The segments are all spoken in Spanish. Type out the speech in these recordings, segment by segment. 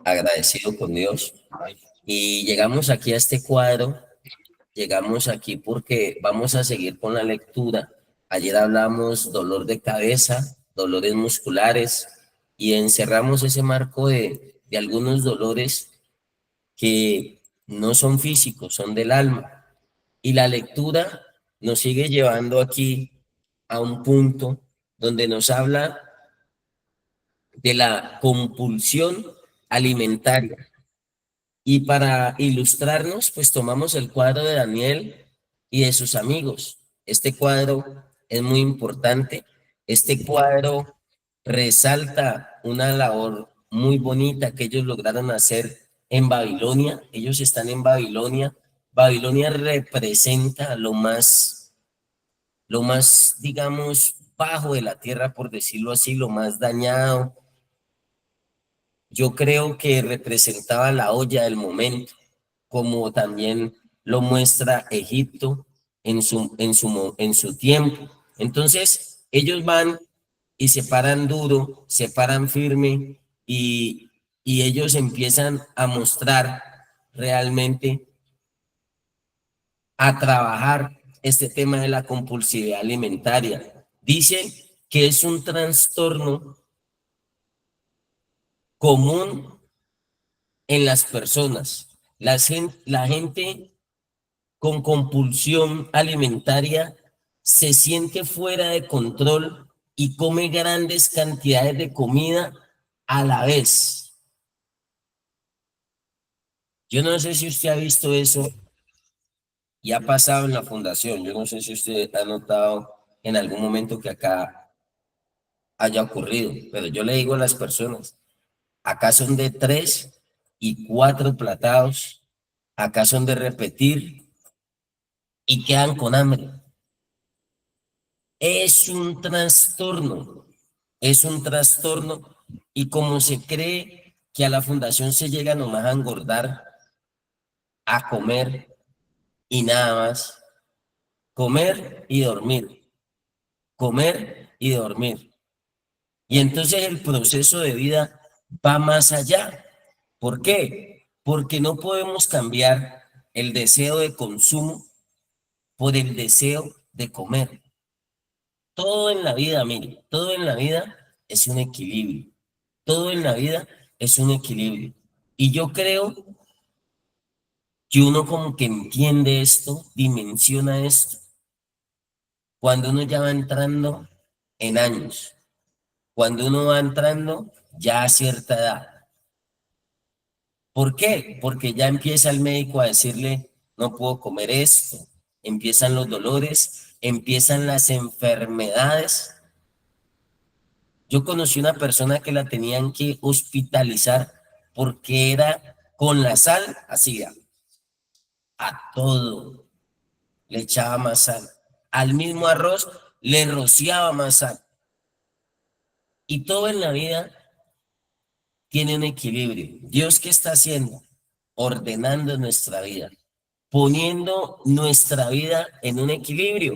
agradecido con Dios. Y llegamos aquí a este cuadro, llegamos aquí porque vamos a seguir con la lectura. Ayer hablamos dolor de cabeza, dolores musculares, y encerramos ese marco de algunos dolores que no son físicos, son del alma. Y la lectura nos sigue llevando aquí a un punto donde nos habla de la compulsión alimentaria. Y para ilustrarnos, pues tomamos el cuadro de Daniel y de sus amigos. Este cuadro es muy importante. Este cuadro resalta una labor muy bonita que ellos lograron hacer en Babilonia. Ellos están en Babilonia. Babilonia representa lo más, digamos, bajo de la tierra, por decirlo así, lo más dañado. Yo creo que representaba la olla del momento, como también lo muestra Egipto en su tiempo. Entonces, ellos van y se paran duro, se paran firme y ellos empiezan a mostrar realmente, a trabajar este tema de la compulsividad alimentaria. Dicen que es un trastorno común en las personas. La gente con compulsión alimentaria se siente fuera de control y come grandes cantidades de comida a la vez. Yo no sé si usted ha visto eso y ha pasado en la fundación. Yo no sé si usted ha notado en algún momento que acá haya ocurrido, pero yo le digo a las personas, acá son de 3 y 4 platados, acá son de repetir y quedan con hambre. Es un trastorno, es un trastorno, y como se cree que a la fundación se llega nomás a engordar, a comer y nada más, comer y dormir, comer y dormir. Y entonces el proceso de vida va más allá. ¿Por qué? Porque no podemos cambiar el deseo de consumo por el deseo de comer. Todo en la vida, mire, todo en la vida es un equilibrio. Todo en la vida es un equilibrio. Y yo creo que uno como que entiende esto, dimensiona esto, cuando uno ya va entrando en años, cuando uno va entrando ya a cierta edad. ¿Por qué? Porque ya empieza el médico a decirle, no puedo comer esto, empiezan los dolores, empiezan las enfermedades. Yo conocí una persona que la tenían que hospitalizar porque era con la sal, hacía a todo, le echaba más sal. Al mismo arroz le rociaba más sal. Y todo en la vida tiene un equilibrio. ¿Dios qué está haciendo? Ordenando nuestra vida, poniendo nuestra vida en un equilibrio.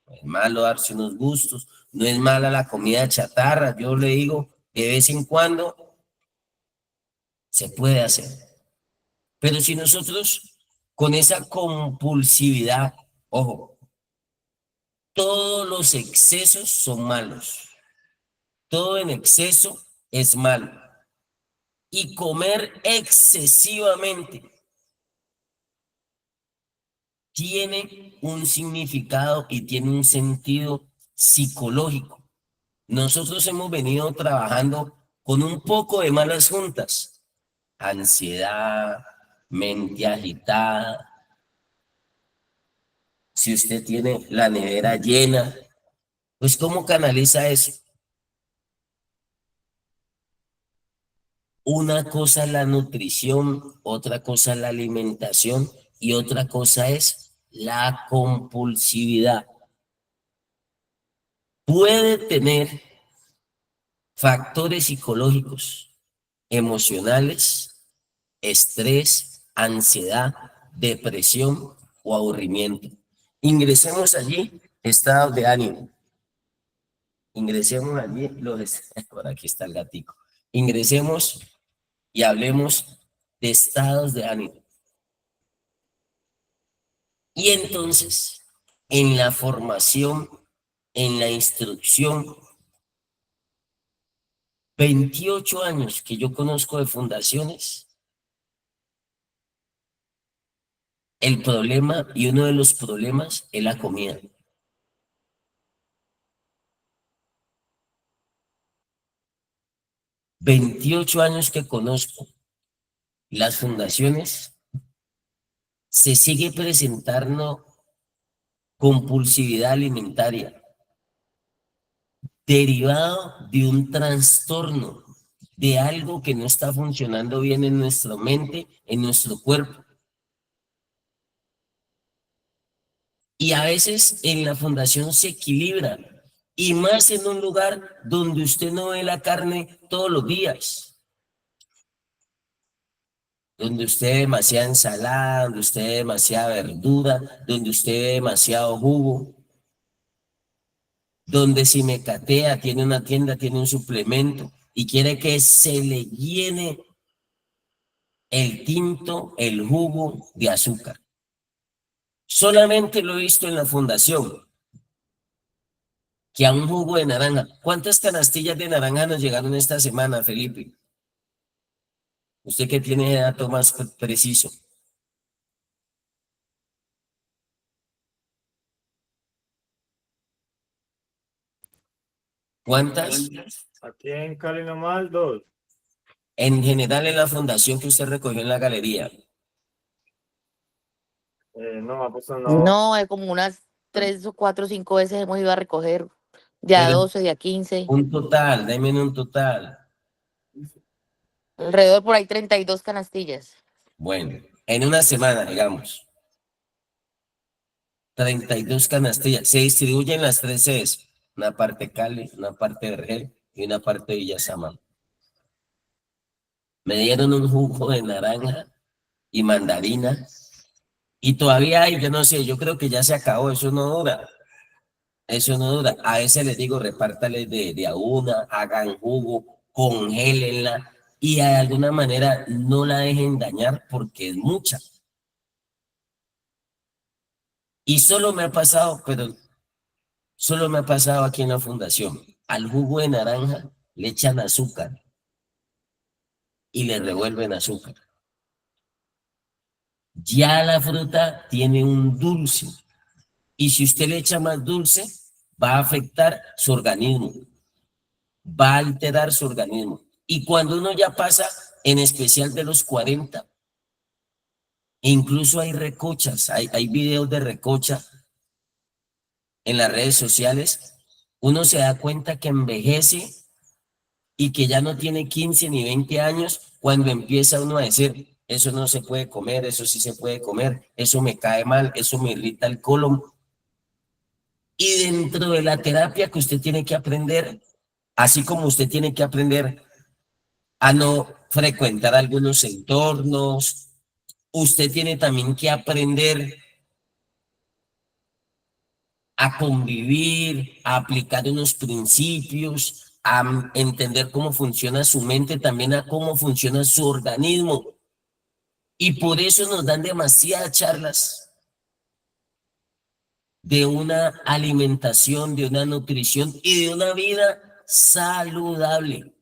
No es malo darse unos gustos, no es mala la comida chatarra. Yo le digo, de vez en cuando se puede hacer. Pero si nosotros con esa compulsividad, ojo, todos los excesos son malos, todo en exceso es malo. Y comer excesivamente tiene un significado y tiene un sentido psicológico. Nosotros hemos venido trabajando con un poco de malas juntas, ansiedad, mente agitada. Si usted tiene la nevera llena, pues ¿cómo canaliza eso? Una cosa es la nutrición, otra cosa es la alimentación y otra cosa es la compulsividad. Puede tener factores psicológicos, emocionales, estrés, ansiedad, depresión o aburrimiento. Ingresemos allí, estados de ánimo. Ingresemos allí, por aquí está el gatico. Ingresemos y hablemos de estados de ánimo. Y entonces, en la formación, en la instrucción, 28 años que yo conozco de fundaciones, el problema y uno de los problemas es la comida. 28 años que conozco las fundaciones, se sigue presentando compulsividad alimentaria derivado de un trastorno, de algo que no está funcionando bien en nuestra mente, en nuestro cuerpo. Y a veces en la fundación se equilibra, y más en un lugar donde usted no ve la carne todos los días, donde usted ve demasiada ensalada, donde usted ve demasiada verdura, donde usted ve demasiado jugo, donde si me catea, tiene una tienda, tiene un suplemento y quiere que se le llene el tinto, el jugo de azúcar. Solamente lo he visto en la fundación, que a un jugo de naranja. ¿Cuántas canastillas de naranja nos llegaron esta semana, Felipe? Usted que tiene el dato más preciso. ¿Cuántas? Aquí en Cali nomás 2. En general en la fundación que usted recogió en la galería. No, pues no. No, es como unas 3 o 4 o 5 veces hemos ido a recoger. De a Pero 12, de a 15. un total, deme un total. Alrededor por ahí 32 canastillas. Bueno, en una semana, digamos. 32 canastillas. Se distribuyen las tres sedes. Una parte Cali, una parte Vergel y una parte Villazama. Me dieron un jugo de naranja y mandarina. Y todavía hay, yo no sé, yo creo que ya se acabó, eso no dura. Eso no dura. A veces les digo, repártales de a una, hagan jugo, congélenla y de alguna manera no la dejen dañar porque es mucha. Y solo me ha pasado, pero solo me ha pasado aquí en la fundación. Al jugo de naranja le echan azúcar y le revuelven azúcar. Ya la fruta tiene un dulce y si usted le echa más dulce, va a afectar su organismo, va a alterar su organismo. Y cuando uno ya pasa, en especial de los 40, incluso hay recochas, hay videos de recocha en las redes sociales, uno se da cuenta que envejece y que ya no tiene 15 ni 20 años cuando empieza uno a decir, eso no se puede comer, eso sí se puede comer, eso me cae mal, eso me irrita el colon. Y dentro de la terapia que usted tiene que aprender, así como usted tiene que aprender a no frecuentar algunos entornos, usted tiene también que aprender a convivir, a aplicar unos principios, a entender cómo funciona su mente, también a cómo funciona su organismo. Y por eso nos dan demasiadas charlas de una alimentación, de una nutrición y de una vida saludable.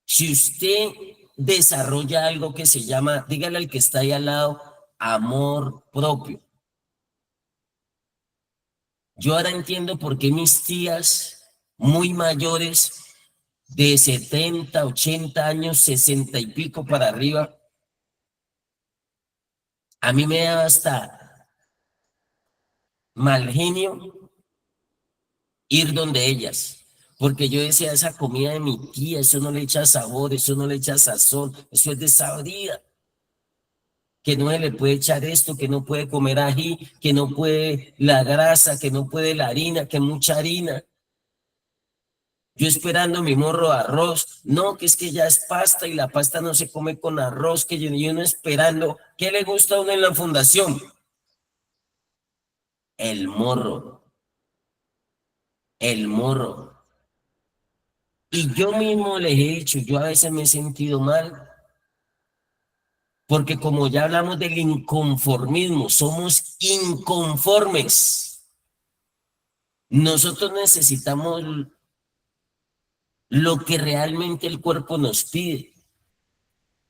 Si usted desarrolla algo que se llama, dígale al que está ahí al lado, amor propio. Yo ahora entiendo por qué mis tías muy mayores, de 70, 80 años, 60 y pico para arriba, a mí me da hasta mal genio ir donde ellas. Porque yo decía, esa comida de mi tía, eso no le echa sabor, eso no le echa sazón, eso es desabrida. Que no se le puede echar esto, que no puede comer ají, que no puede la grasa, que no puede la harina, que mucha harina. Yo esperando mi morro de arroz, no, que es que ya es pasta y la pasta no se come con arroz, que yo no esperando. ¿Qué le gusta a uno en la fundación? El morro, el morro. Y yo mismo les he dicho, yo a veces me he sentido mal, porque como ya hablamos del inconformismo, somos inconformes. Nosotros necesitamos lo que realmente el cuerpo nos pide.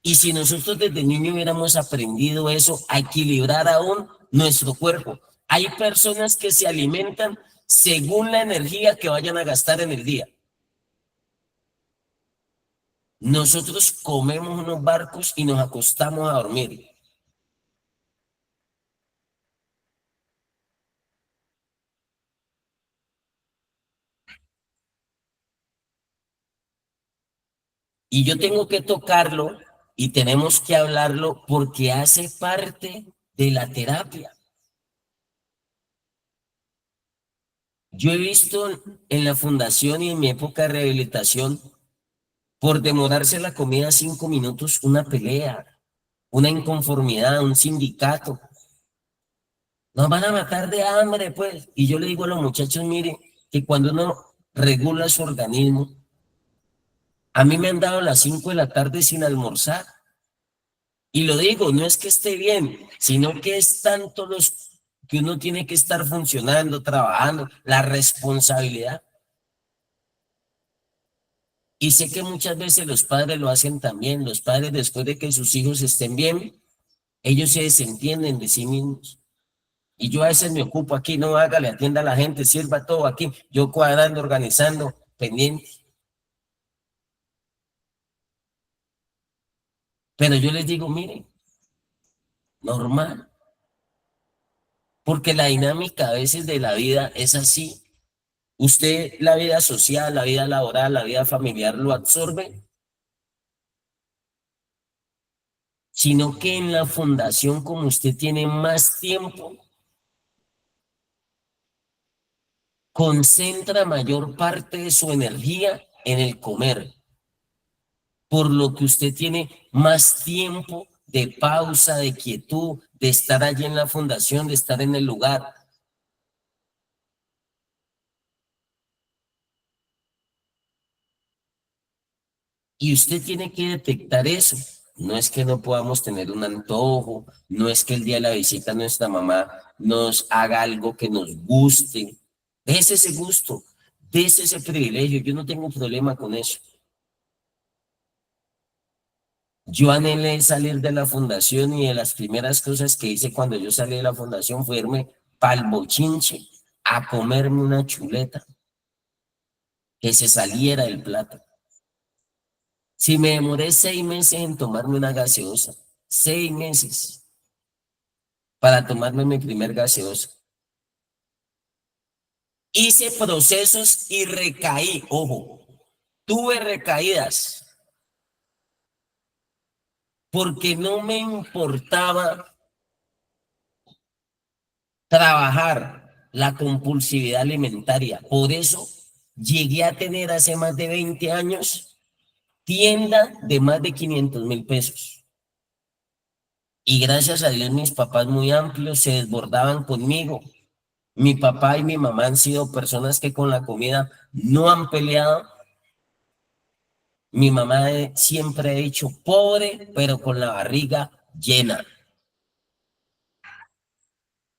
Y si nosotros desde niño hubiéramos aprendido eso, a equilibrar aún nuestro cuerpo. Hay personas que se alimentan según la energía que vayan a gastar en el día. Nosotros comemos unos barcos y nos acostamos a dormir. Y yo tengo que tocarlo y tenemos que hablarlo porque hace parte de la terapia. Yo he visto en la fundación y en mi época de rehabilitación, por demorarse la comida 5 minutos, una pelea, una inconformidad, un sindicato. Nos van a matar de hambre, pues. Y yo le digo a los muchachos, miren, que cuando uno regula su organismo, a mí me han dado las 5 de la tarde sin almorzar. Y lo digo, no es que esté bien, sino que es tanto los que uno tiene que estar funcionando, trabajando, la responsabilidad. Y sé que muchas veces los padres lo hacen también. Los padres, después de que sus hijos estén bien, ellos se desentienden de sí mismos. Y yo a veces me ocupo aquí, no hágale, atienda a la gente, sirva todo aquí, yo cuadrando, organizando, pendiente. Pero yo les digo, miren, normal, porque la dinámica a veces de la vida es así. Usted la vida social, la vida laboral, la vida familiar lo absorbe, sino que en la fundación, como usted tiene más tiempo, concentra mayor parte de su energía en el comer, por lo que usted tiene más tiempo de pausa, de quietud, de estar allí en la fundación, de estar en el lugar. Y usted tiene que detectar eso. No es que no podamos tener un antojo, no es que el día de la visita a nuestra mamá nos haga algo que nos guste. Dese ese gusto, dese ese privilegio. Yo no tengo problema con eso. Yo anhelé salir de la fundación y de las primeras cosas que hice cuando yo salí de la fundación fue irme pa'l bochinche a comerme una chuleta que se saliera del plato. Si me demoré 6 meses en tomarme una gaseosa, 6 meses para tomarme mi primer gaseosa. Hice procesos y recaí, ojo, tuve recaídas porque no me importaba trabajar la compulsividad alimentaria. Por eso llegué a tener hace más de 20 años tienda de más de 500.000 pesos. Y gracias a Dios mis papás muy amplios se desbordaban conmigo. Mi papá y mi mamá han sido personas que con la comida no han peleado. Mi mamá siempre ha dicho pobre, pero con la barriga llena.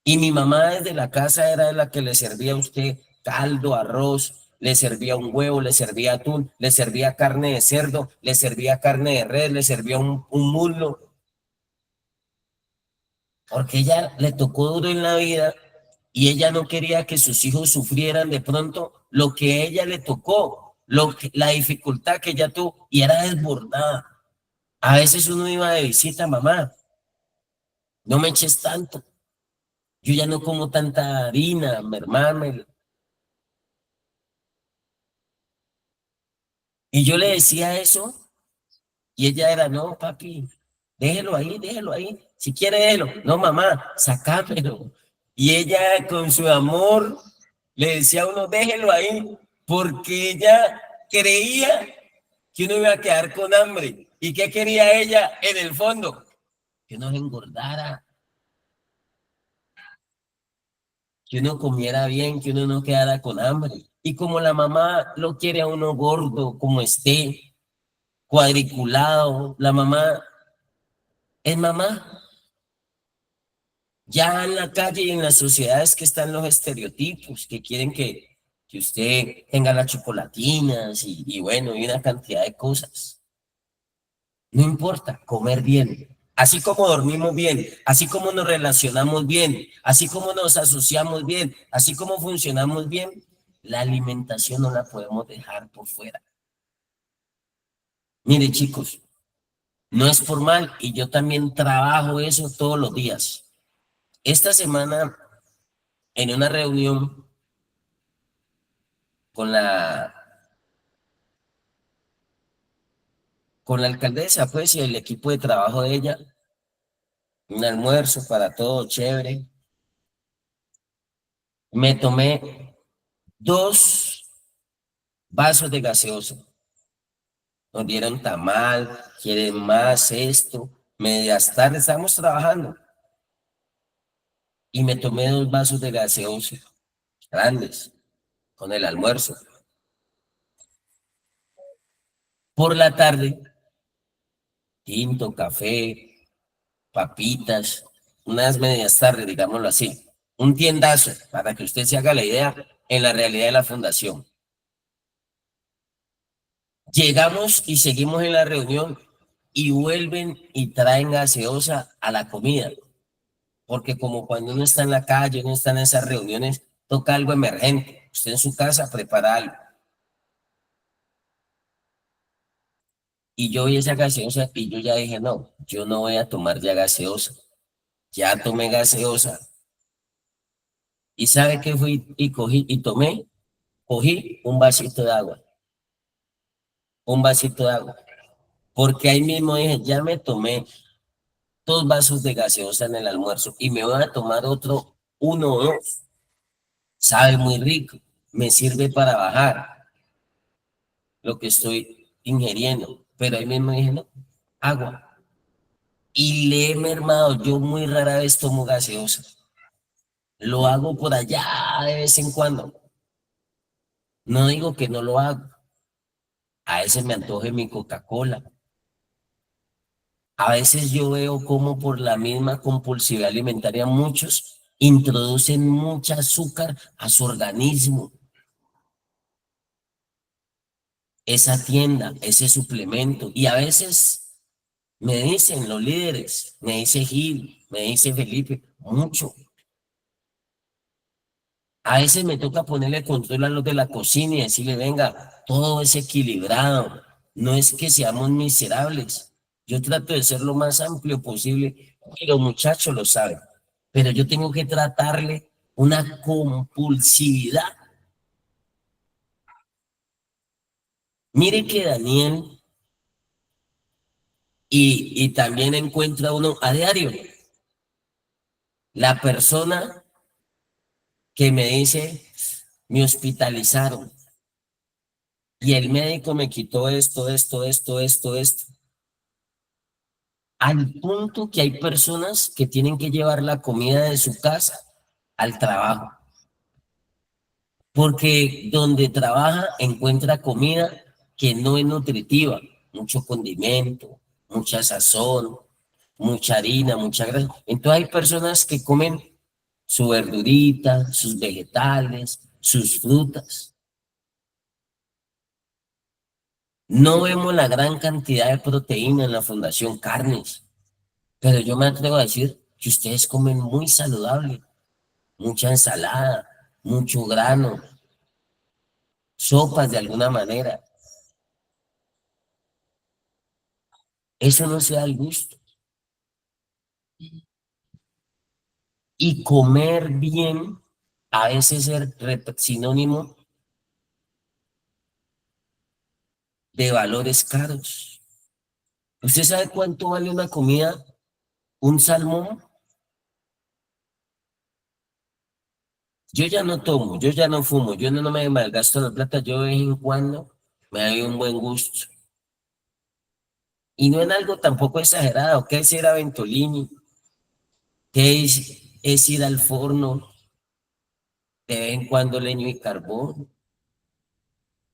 Y mi mamá desde la casa era la que le servía a usted caldo, arroz, le servía un huevo, le servía atún, le servía carne de cerdo, le servía carne de res, le servía un muslo. Porque ella le tocó duro en la vida y ella no quería que sus hijos sufrieran de pronto lo que a ella le tocó, la dificultad que ella tuvo y era desbordada. A veces uno iba de visita, mamá, no me eches tanto, yo ya no como tanta harina, mermármela. Y yo le decía eso y ella era, no, papi, déjelo ahí, si quiere déjelo. No, mamá, sacámelo. Y ella con su amor le decía a uno, déjelo ahí, porque ella creía que uno iba a quedar con hambre. ¿Y qué quería ella en el fondo? Que uno se engordara. que uno comiera bien, que uno no quedara con hambre. Y como la mamá lo quiere a uno gordo, como esté, cuadriculado, la mamá es mamá. Ya en la calle y en las sociedades que están los estereotipos, que quieren que usted tenga las chocolatinas y bueno, y una cantidad de cosas. No importa, comer bien. Así como dormimos bien, así como nos relacionamos bien, así como nos asociamos bien, así como funcionamos bien, la alimentación no la podemos dejar por fuera. Mire, chicos, no es por mal y yo también trabajo eso todos los días. Esta semana, en una reunión con con la alcaldesa, pues, y el equipo de trabajo de ella, un almuerzo para todo chévere, me tomé 2 vasos de gaseosa. Nos dieron tamal, quieren más esto. Medias tarde estábamos trabajando y me tomé 2 vasos de gaseosa grandes con el almuerzo. Por la tarde, tinto, café, papitas, unas medias tarde, digámoslo así. Un tiendazo para que usted se haga la idea en la realidad de la fundación. Llegamos y seguimos en la reunión y vuelven y traen gaseosa a la comida. Porque como cuando uno está en la calle, uno está en esas reuniones, toca algo emergente. Usted en su casa prepara algo. Y yo vi esa gaseosa y yo ya dije, no, yo no voy a tomar ya gaseosa. Ya tomé gaseosa. ¿Y sabe qué fui y cogí y tomé? Cogí un vasito de agua. Un vasito de agua. Porque ahí mismo dije, ya me tomé 2 vasos de gaseosa en el almuerzo y me voy a tomar otro, 1 o 2. Sabe muy rico. Me sirve para bajar lo que estoy ingiriendo. Pero ahí mismo dije, no, agua. Y le he mermado, yo muy rara vez tomo gaseosa. Lo hago por allá de vez en cuando. No digo que no lo hago. A veces me antoje mi Coca-Cola. A veces yo veo cómo por la misma compulsividad alimentaria muchos introducen mucha azúcar a su organismo. Esa tienda, ese suplemento. Y a veces me dicen los líderes, me dice Gil, me dice Felipe, mucho. A veces me toca ponerle control a los de la cocina y decirle, venga, todo es equilibrado. No es que seamos miserables. Yo trato de ser lo más amplio posible y los muchachos lo saben. Pero yo tengo que tratarle una compulsividad. Mire que Daniel y también encuentra uno a diario la persona que me dice, me hospitalizaron y el médico me quitó esto. Al punto que hay personas que tienen que llevar la comida de su casa al trabajo, porque donde trabaja encuentra comida que no es nutritiva, mucho condimento, mucha sazón, mucha harina, mucha grasa. Entonces hay personas que comen su verdurita, sus vegetales, sus frutas. No vemos la gran cantidad de proteína en la Fundación Carnes, pero yo me atrevo a decir que ustedes comen muy saludable, mucha ensalada, mucho grano, sopas de alguna manera. Eso no se da el gusto. Y comer bien a veces es sinónimo de valores caros. ¿Usted sabe cuánto vale una comida? Un salmón. Yo ya no tomo, yo ya no fumo, yo no me malgasto la plata, yo de vez en cuando me doy un buen gusto. Y no en algo tampoco exagerado, ¿qué es ir a Ventolini? ¿Qué es ir al forno? de vez en cuando leño y carbón,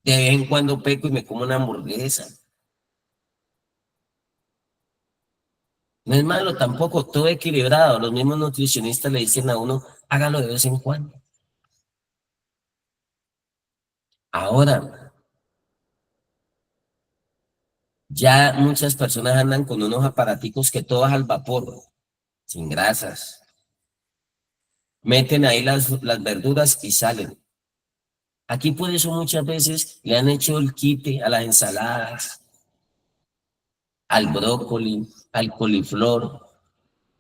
de vez en cuando peco y me como una hamburguesa. No es malo tampoco, todo equilibrado. Los mismos nutricionistas le dicen a uno, hágalo de vez en cuando. Ahora, ya muchas personas andan con unos aparaticos que todo es al vapor, sin grasas. Meten ahí las verduras y salen. Aquí por eso muchas veces le han hecho el quite a las ensaladas, al brócoli, al coliflor,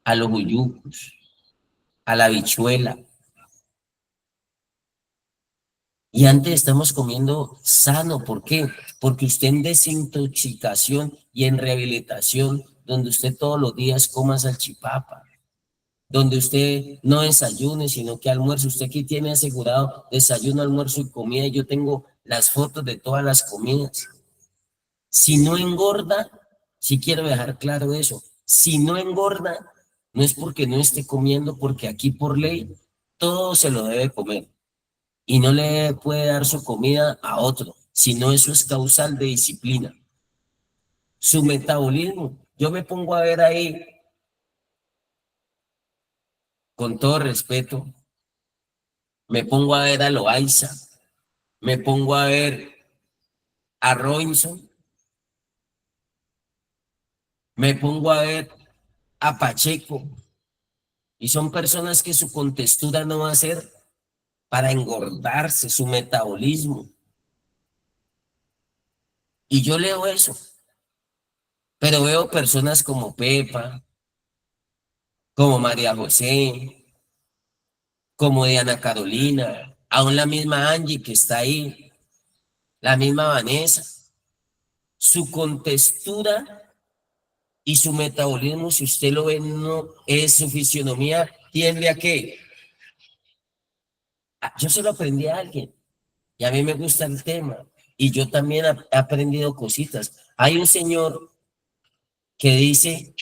a los uyucos, a la habichuela. Y antes estamos comiendo sano. ¿Por qué? Porque usted en desintoxicación y en rehabilitación, donde usted todos los días coma salchipapa, donde usted no desayune, sino que almuerce. Usted aquí tiene asegurado desayuno, almuerzo y comida. Y yo tengo las fotos de todas las comidas. Si no engorda, si quiero dejar claro eso, si no engorda, no es porque no esté comiendo, porque aquí por ley todo se lo debe comer y no le puede dar su comida a otro, sino eso es causal de disciplina. Su metabolismo, yo me pongo a ver ahí, con todo respeto, me pongo a ver a Loaiza, me pongo a ver a Robinson, me pongo a ver a Pacheco, y son personas que su contextura no va a ser para engordarse, su metabolismo. Y yo leo eso, pero veo personas como Pepa, como María José, como Diana Carolina, aún la misma Angie que está ahí, la misma Vanessa. Su contextura y su metabolismo, si usted lo ve, no es su fisionomía, tiende a qué. Yo se lo aprendí a alguien y a mí me gusta el tema y yo también he aprendido cositas. Hay un señor que dice,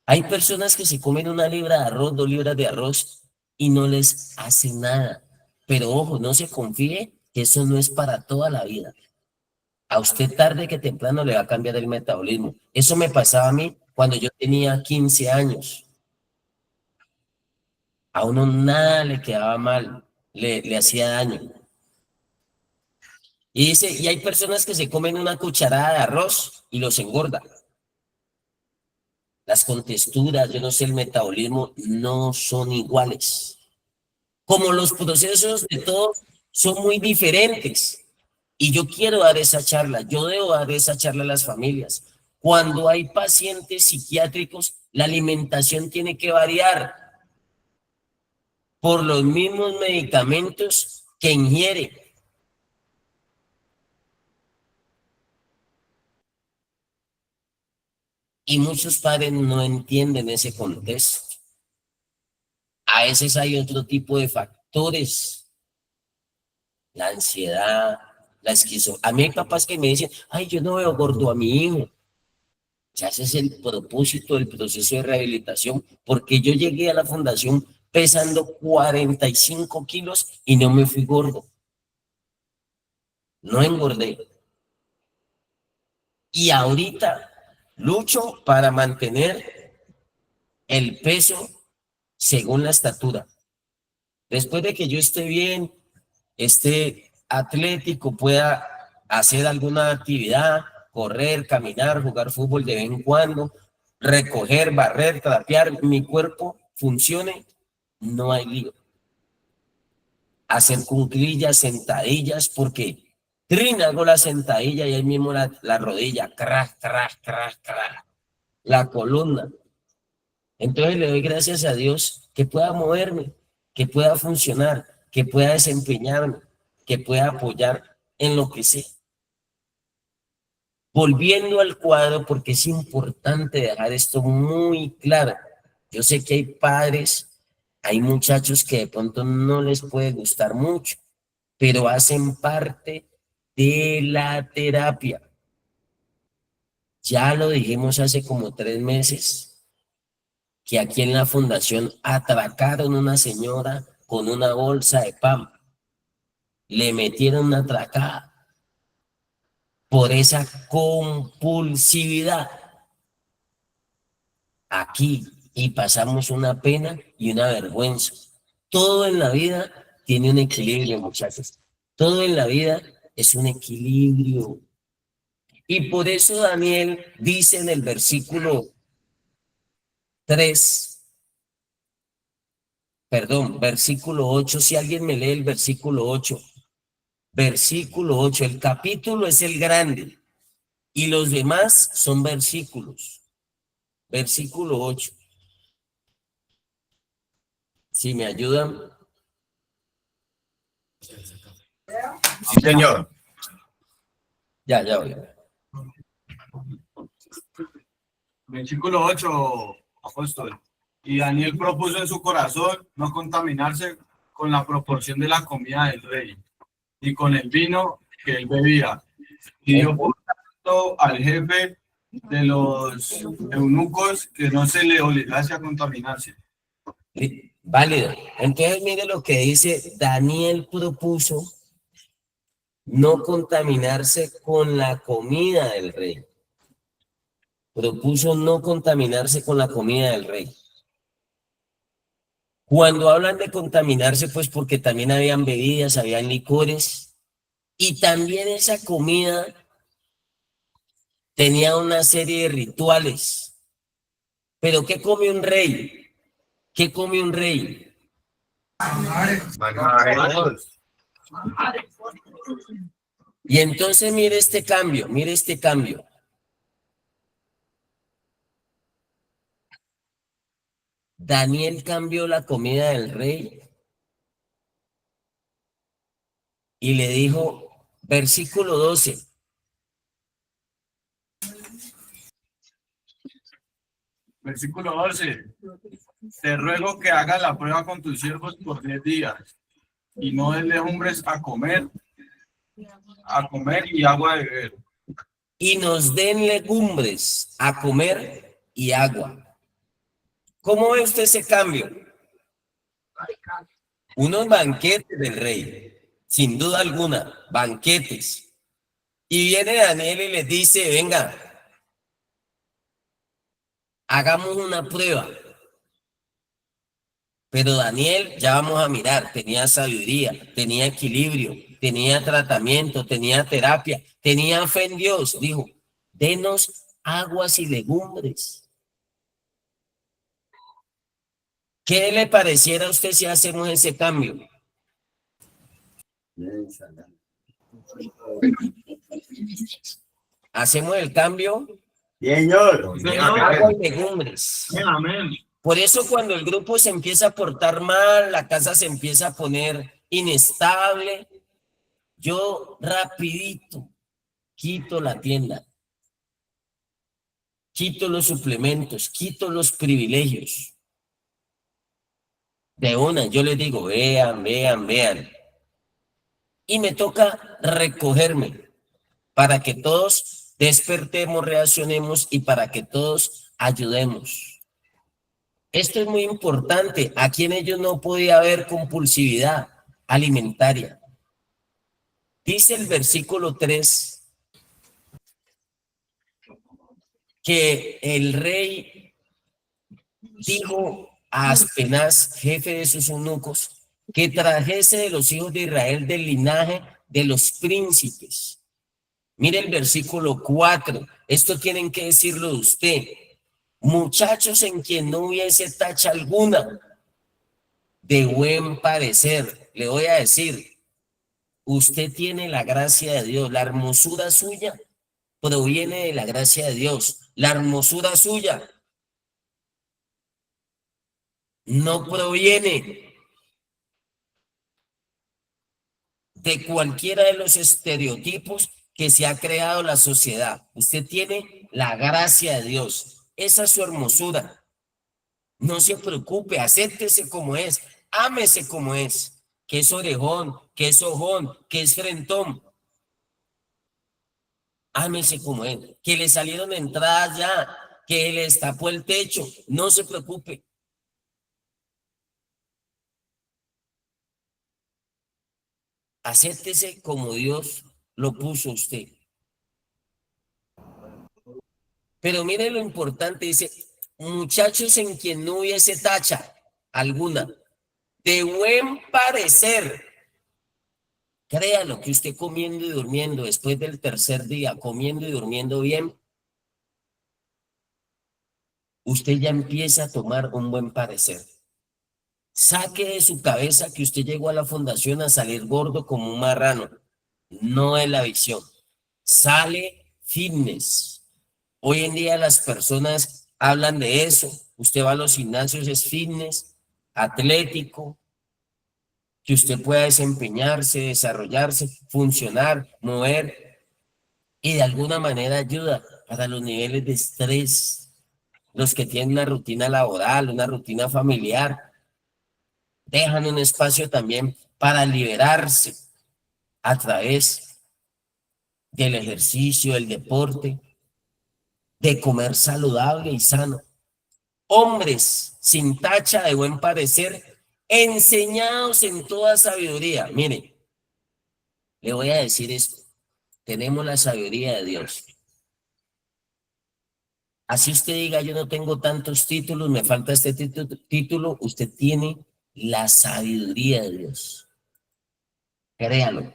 hay personas que se comen una libra de arroz, 2 libras de arroz y no les hace nada. Pero ojo, no se confíe que eso no es para toda la vida. A usted tarde que temprano le va a cambiar el metabolismo. Eso me pasaba a mí cuando yo tenía 15 años. A uno nada le quedaba mal, le hacía daño. Y dice, y hay personas que se comen una cucharada de arroz y los engorda. Las contexturas, yo no sé, el metabolismo no son iguales. Como los procesos de todos son muy diferentes. Y yo quiero dar esa charla, yo debo dar esa charla a las familias. Cuando hay pacientes psiquiátricos, la alimentación tiene que variar por los mismos medicamentos que ingiere. Y muchos padres no entienden ese contexto. A veces hay otro tipo de factores, la ansiedad, la esquizofrenia. A mí hay papás que me dicen, ay, yo no veo gordo a mi hijo. Ya ese es el propósito del proceso de rehabilitación, porque yo llegué a la fundación pesando 45 kilos y no me fui gordo. No engordé. Y ahorita lucho para mantener el peso según la estatura. Después de que yo esté bien, esté atlético, pueda hacer alguna actividad, correr, caminar, jugar fútbol de vez en cuando, recoger, barrer, trapear, mi cuerpo funcione, no hay lío. Hacer cuclillas, sentadillas, porque hago la sentadilla y ahí mismo la rodilla, crack, crack, crack, crack, la columna. Entonces le doy gracias a Dios que pueda moverme, que pueda funcionar, que pueda desempeñarme, que pueda apoyar en lo que sé. Volviendo al cuadro, porque es importante dejar esto muy claro. Yo sé que hay padres, hay muchachos que de pronto no les puede gustar mucho, pero hacen parte de la terapia. Ya lo dijimos hace como 3 meses, que aquí en la fundación atracaron a una señora con una bolsa de pan. Le metieron una atracada por esa compulsividad aquí y pasamos una pena y una vergüenza. Todo en la vida tiene un equilibrio, muchachos. Todo en la vida es un equilibrio. Y por eso Daniel dice en el versículo 3, perdón, versículo 8, si alguien me lee el versículo 8, el capítulo es el grande y los demás son versículos. Versículo 8. Si me ayudan. Sí, señor. Ya voy. Versículo 8, apóstol. Y Daniel propuso en su corazón no contaminarse con la proporción de la comida del rey, ni con el vino que él bebía. Y dio por tanto al jefe de los eunucos que no se le obligase a contaminarse. Válido. Entonces mire lo que dice, Daniel propuso no contaminarse con la comida del rey. Propuso no contaminarse con la comida del rey. Cuando hablan de contaminarse, pues porque también habían bebidas, habían licores, y también esa comida tenía una serie de rituales. Pero ¿qué come un rey? ¿Qué come un rey? Y entonces mire este cambio, mire este cambio. Daniel cambió la comida del rey y le dijo, versículo 12. Versículo 12. Te ruego que hagas la prueba con tus siervos por 10 días y no des legumbres a comer y agua de beber. Y nos den legumbres a comer y agua. ¿Cómo ve usted ese cambio? Unos banquetes del rey, sin duda alguna, banquetes. Y viene Daniel y les dice, venga, hagamos una prueba. Pero Daniel, ya vamos a mirar, tenía sabiduría, tenía equilibrio, tenía tratamiento, tenía terapia, tenía fe en Dios. Dijo, denos aguas y legumbres. ¿Qué le pareciera a usted si hacemos ese cambio? ¿Hacemos el cambio? Señor. Agua y legumbres. Amén. Por eso cuando el grupo se empieza a portar mal, la casa se empieza a poner inestable, yo rapidito quito la tienda, quito los suplementos, quito los privilegios. De una, yo les digo, vean. Y me toca recogerme para que todos despertemos, reaccionemos y para que todos ayudemos. Esto es muy importante. Aquí en ellos no podía haber compulsividad alimentaria. Dice el versículo 3 que el rey dijo a Aspenaz, jefe de sus eunucos, que trajese de los hijos de Israel del linaje de los príncipes. Mire el versículo 4. Esto tienen que decirlo de usted. Muchachos en quien no hubiese tacha alguna, de buen parecer. Le voy a decir, usted tiene la gracia de Dios. La hermosura suya proviene de la gracia de Dios. La hermosura suya no proviene de cualquiera de los estereotipos que se ha creado la sociedad. Usted tiene la gracia de Dios. Esa es su hermosura. No se preocupe, acéptese como es, ámese como es, que es orejón, que es ojón, que es frentón. Ámese como es, que le salieron entradas ya, que le destapó el techo, no se preocupe. Acéptese como Dios lo puso a usted. Pero mire lo importante, dice, muchachos en quien no hubiese tacha alguna, de buen parecer. Créalo que usted comiendo y durmiendo después del tercer día, comiendo y durmiendo bien, usted ya empieza a tomar un buen parecer. Saque de su cabeza que usted llegó a la fundación a salir gordo como un marrano. No es la visión. Sale fitness. Hoy en día las personas hablan de eso. Usted va a los gimnasios, es fitness, atlético, que usted pueda desempeñarse, desarrollarse, funcionar, mover y de alguna manera ayuda para los niveles de estrés, los que tienen una rutina laboral, una rutina familiar, dejan un espacio también para liberarse a través del ejercicio, del deporte, de comer saludable y sano. Hombres sin tacha de buen parecer, enseñados en toda sabiduría. Mire, le voy a decir esto. Tenemos la sabiduría de Dios. Así usted diga, yo no tengo tantos títulos, me falta este título, usted tiene la sabiduría de Dios. Créalo.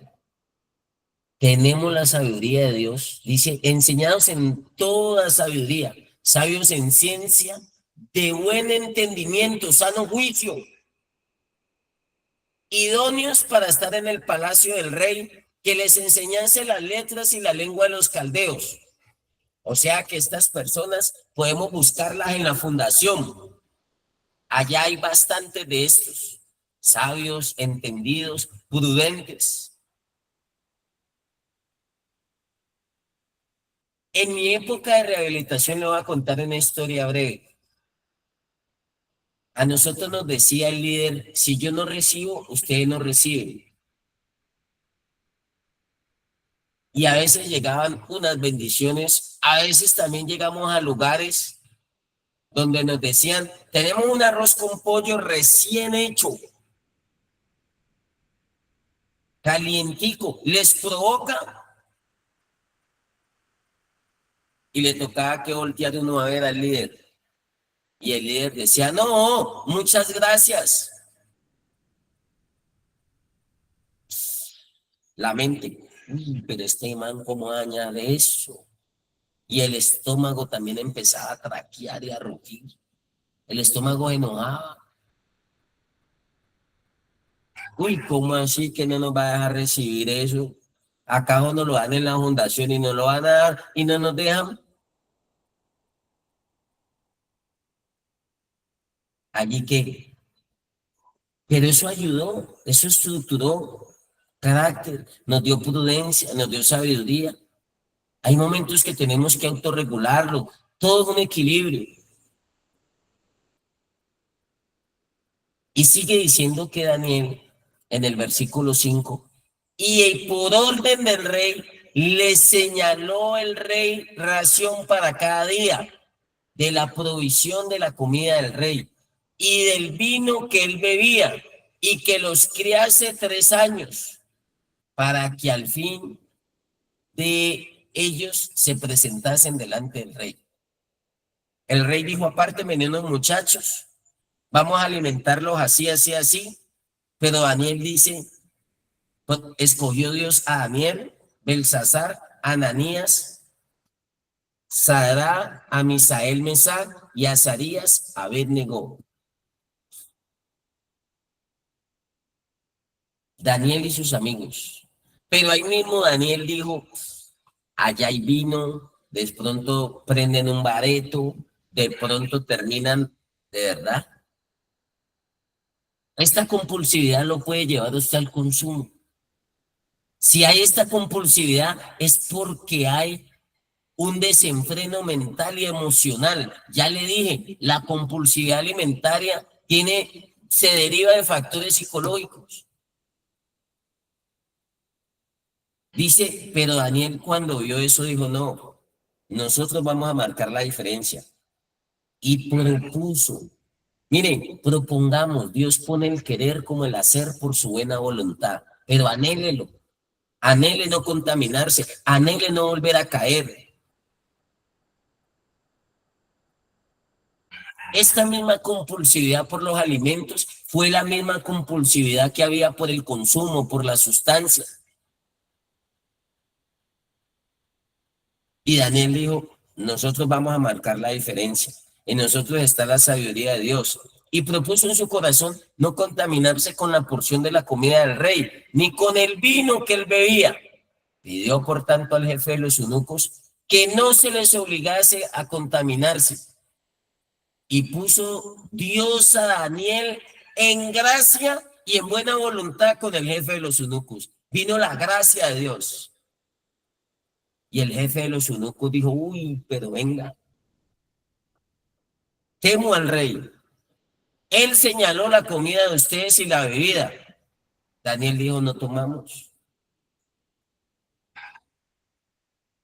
Tenemos la sabiduría de Dios. Dice, enseñados en toda sabiduría, sabios en ciencia, de buen entendimiento, sano juicio, idóneos para estar en el palacio del rey, que les enseñase las letras y la lengua de los caldeos. O sea que estas personas podemos buscarlas en la fundación. Allá hay bastantes de estos, sabios, entendidos, prudentes. En mi época de rehabilitación le voy a contar una historia breve. A nosotros nos decía el líder, si yo no recibo, ustedes no reciben. Y a veces llegaban unas bendiciones, a veces también llegamos a lugares donde nos decían, tenemos un arroz con pollo recién hecho, calientico, les provoca. Y le tocaba que voltear uno a ver al líder. Y el líder decía, no, muchas gracias. La mente, pero este man, ¿cómo añade eso? Y el estómago también empezaba a traquear y a rugir. El estómago enojaba. Uy, ¿cómo así que no nos va a dejar recibir eso? Acá nos lo dan en la fundación y nos lo van a dar y no nos dejan. Allí que, pero eso ayudó, eso estructuró carácter, nos dio prudencia, nos dio sabiduría. Hay momentos que tenemos que autorregularlo, todo es un equilibrio. Y sigue diciendo que Daniel, en el versículo 5, y por orden del rey, le señaló el rey ración para cada día de la provisión de la comida del rey y del vino que él bebía, y que los criase 3 años, para que al fin de ellos se presentasen delante del rey. El rey dijo, apártenme unos muchachos, vamos a alimentarlos así, así, así. Pero Daniel dice, escogió Dios a Daniel, Belsasar, Ananías, Sadrach, a Misael, Mesac y a Azarías, Abed-Nego. Daniel y sus amigos. Pero ahí mismo Daniel dijo, allá hay vino, de pronto prenden un bareto, de pronto terminan, de verdad. Esta compulsividad lo puede llevar usted al consumo. Si hay esta compulsividad es porque hay un desenfreno mental y emocional. Ya le dije, la compulsividad alimentaria se deriva de factores psicológicos. Dice, pero Daniel cuando vio eso dijo, no, nosotros vamos a marcar la diferencia. Y propuso, miren, propongamos, Dios pone el querer como el hacer por su buena voluntad. pero anhélelo. Anhele no contaminarse, anhele no volver a caer. Esta misma compulsividad por los alimentos fue la misma compulsividad que había por el consumo, por la sustancia. Y Daniel dijo, nosotros vamos a marcar la diferencia. En nosotros está la sabiduría de Dios. Y propuso en su corazón no contaminarse con la porción de la comida del rey, ni con el vino que él bebía. Pidió, por tanto, al jefe de los eunucos que no se les obligase a contaminarse. Y puso Dios a Daniel en gracia y en buena voluntad con el jefe de los eunucos. Vino la gracia de Dios. Y el jefe de los eunucos dijo, uy, pero venga, temo al rey. Él señaló la comida de ustedes y la bebida. Daniel dijo, no tomamos.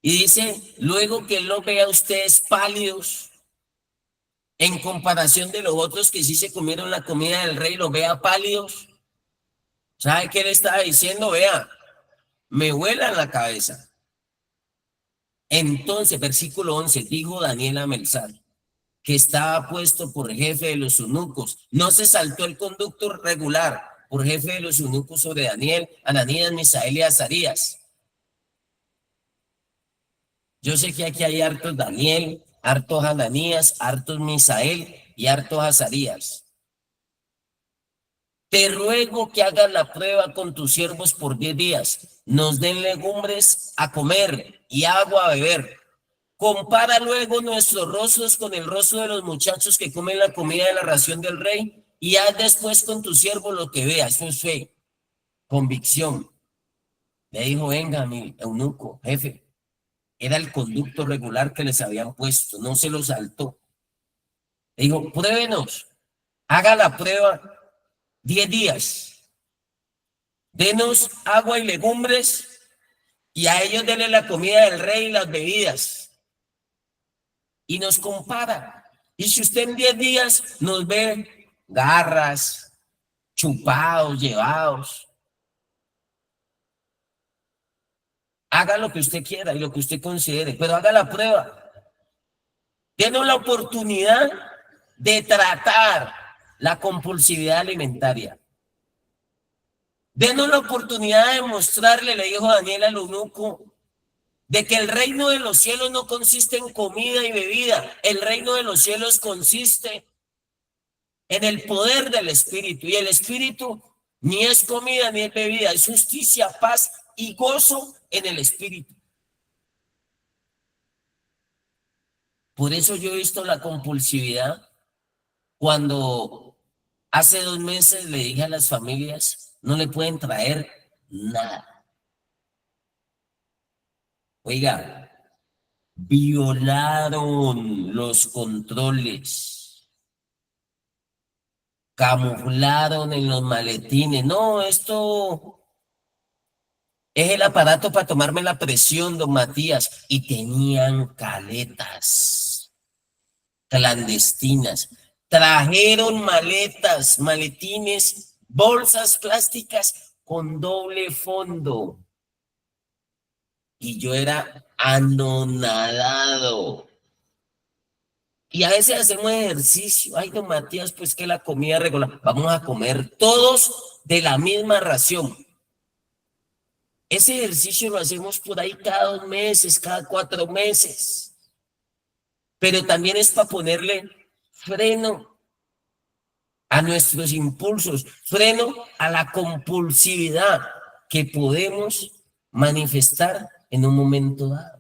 Y dice, luego que él los vea a ustedes pálidos, en comparación de los otros que sí se comieron la comida del rey, los vea pálidos. ¿Sabe qué le estaba diciendo? Vea, me vuela la cabeza. Entonces, versículo 11, dijo Daniel a Melzar, que estaba puesto por jefe de los eunucos. No se saltó el conducto regular por jefe de los eunucos sobre Daniel, Ananías, Misael y Azarías. Yo sé que aquí hay hartos Daniel, hartos Ananías, hartos Misael y hartos Azarías. Te ruego que hagas la prueba con tus siervos por 10 días. Nos den legumbres a comer y agua a beber. Compara luego nuestros rostros con el rostro de los muchachos que comen la comida de la ración del rey y haz después con tu siervo lo que veas. Eso es fe, convicción. Le dijo, venga, mi eunuco, jefe. Era el conducto regular que les habían puesto, no se lo saltó. Le dijo, pruébenos, haga la prueba 10 días. Denos agua y legumbres y a ellos denle la comida del rey y las bebidas. Y nos compara. Y si usted en 10 días nos ve garras, chupados, llevados, haga lo que usted quiera y lo que usted considere, pero haga la prueba. Denos la oportunidad de tratar la compulsividad alimentaria. Denos la oportunidad de mostrarle, le dijo Daniel al eunuco, de que el reino de los cielos no consiste en comida y bebida. El reino de los cielos consiste en el poder del Espíritu. Y el Espíritu ni es comida ni es bebida, es justicia, paz y gozo en el Espíritu. Por eso yo he visto la compulsividad cuando hace 2 meses le dije a las familias, no le pueden traer nada. Oiga, violaron los controles, camuflaron en los maletines. No, esto es el aparato para tomarme la presión, don Matías. Y tenían caletas clandestinas. Trajeron maletas, maletines, bolsas plásticas con doble fondo. Y yo era anonadado. Y a veces hacemos ejercicio. Ay, don Matías, pues que la comida regular. Vamos a comer todos de la misma ración. Ese ejercicio lo hacemos por ahí cada 2 meses, cada 4 meses. Pero también es para ponerle freno a nuestros impulsos, freno a la compulsividad que podemos manifestar en un momento dado.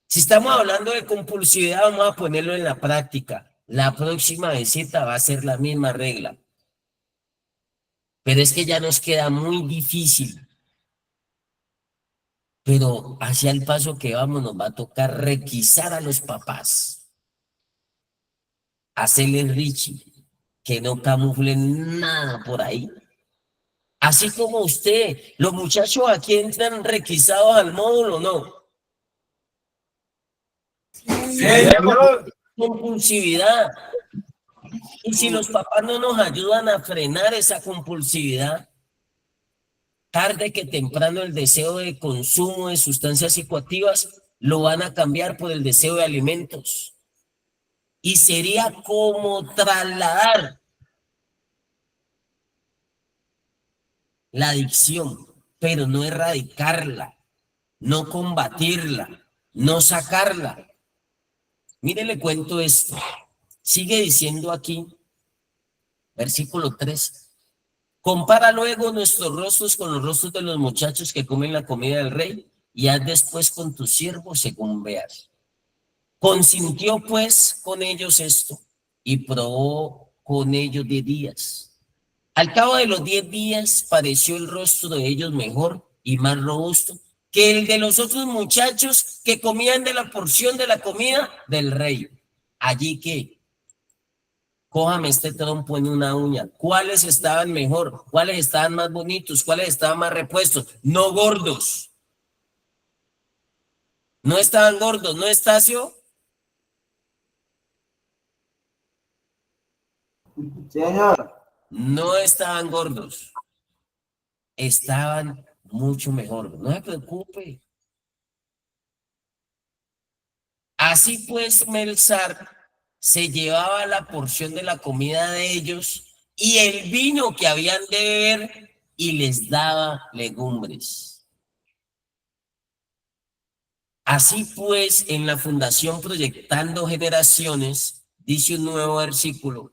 Si estamos hablando de compulsividad, vamos a ponerlo en la práctica. La próxima visita va a ser la misma regla. Pero es que ya nos queda muy difícil. Pero hacia el paso que vamos nos va a tocar requisar a los papás. Hacerles Richie, que no camuflen nada por ahí. Así como usted, los muchachos aquí entran requisados al módulo, ¿no? Compulsividad. Y si los papás no nos ayudan a frenar esa compulsividad, tarde que temprano el deseo de consumo de sustancias psicoactivas lo van a cambiar por el deseo de alimentos. Y sería como trasladar la adicción, pero no erradicarla, no combatirla, no sacarla. Mire, le cuento esto. Sigue diciendo aquí, versículo 3. Compara luego nuestros rostros con los rostros de los muchachos que comen la comida del rey y haz después con tus siervos según veas. Consintió pues con ellos esto y probó con ellos 10 días. Al cabo de los 10 días pareció el rostro de ellos mejor y más robusto que el de los otros muchachos que comían de la porción de la comida del rey. Allí que, cójame este trompo en una uña. ¿Cuáles estaban mejor? ¿Cuáles estaban más bonitos? ¿Cuáles estaban más repuestos? No gordos. No estaban gordos, ¿no, Estacio? Señor. No estaban gordos. Estaban mucho mejor. No se preocupe. Así pues, Melzar se llevaba la porción de la comida de ellos y el vino que habían de beber y les daba legumbres. Así pues, en la Fundación Proyectando Generaciones, dice un nuevo versículo,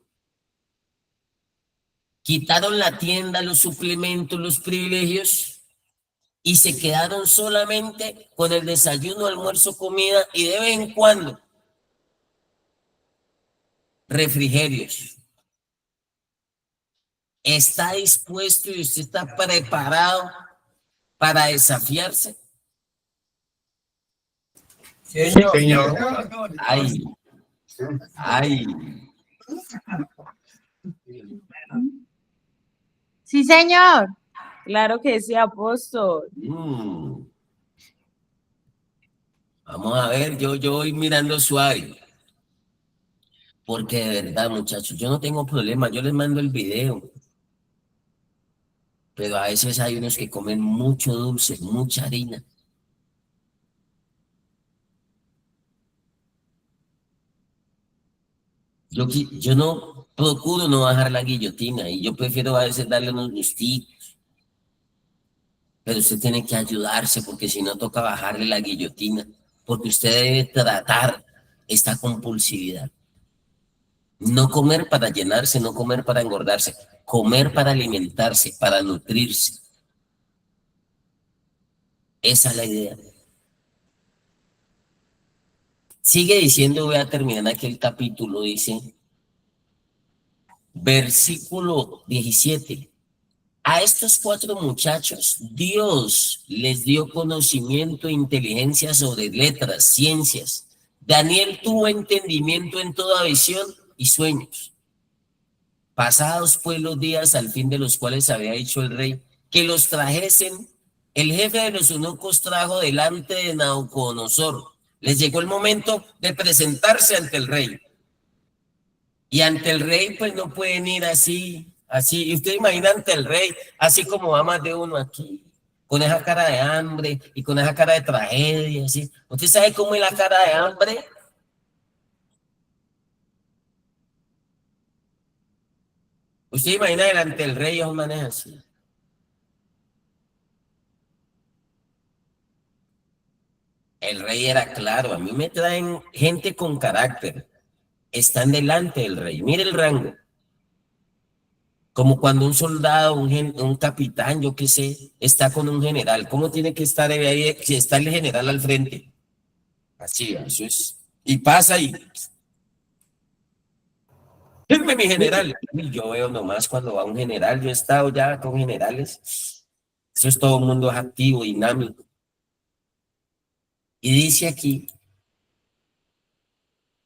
quitaron la tienda, los suplementos, los privilegios y se quedaron solamente con el desayuno, almuerzo, comida y de vez en cuando refrigerios. ¿Está dispuesto y usted está preparado para desafiarse? Señor. Ay, ay. Sí, señor. Claro que sí, apóstol. Vamos a ver, yo voy mirando suave. Porque de verdad, muchachos, yo no tengo problema, yo les mando el video. Pero a veces hay unos que comen mucho dulce, mucha harina. Yo no procuro no bajar la guillotina y yo prefiero a veces darle unos gustitos. Pero usted tiene que ayudarse porque si no toca bajarle la guillotina. Porque usted debe tratar esta compulsividad. No comer para llenarse, no comer para engordarse. Comer para alimentarse, para nutrirse. Esa es la idea. Sigue diciendo, voy a terminar aquí el capítulo, dice, versículo 17. A estos 4 muchachos, Dios les dio conocimiento e inteligencia sobre letras, ciencias. Daniel tuvo entendimiento en toda visión y sueños. Pasados pues los días al fin de los cuales había dicho el rey que los trajesen, el jefe de los eunucos trajo delante de Nabucodonosor. Les llegó el momento de presentarse ante el rey. Y ante el rey, pues no pueden ir así. Y usted imagina ante el rey, así como va más de uno aquí, con esa cara de hambre y con esa cara de tragedia, así. ¿Usted sabe cómo es la cara de hambre? Usted imagina delante del rey, es un manejo así. El rey era claro, a mí me traen gente con carácter. Están delante del rey. Mire el rango. Como cuando un soldado, un capitán, yo qué sé, está con un general. ¿Cómo tiene que estar ahí si está el general al frente? Así, eso es. Y pasa y... Firme mi general. Y yo veo nomás cuando va un general, yo he estado ya con generales. Eso es todo el mundo es activo, dinámico. Y dice aquí,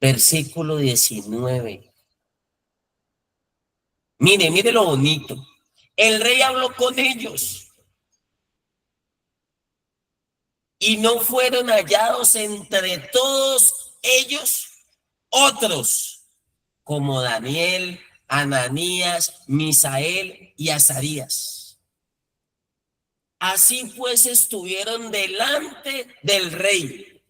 versículo 19. Mire lo bonito. El rey habló con ellos y no fueron hallados entre todos ellos otros como Daniel, Ananías, Misael y Azarías. Así pues estuvieron delante del rey.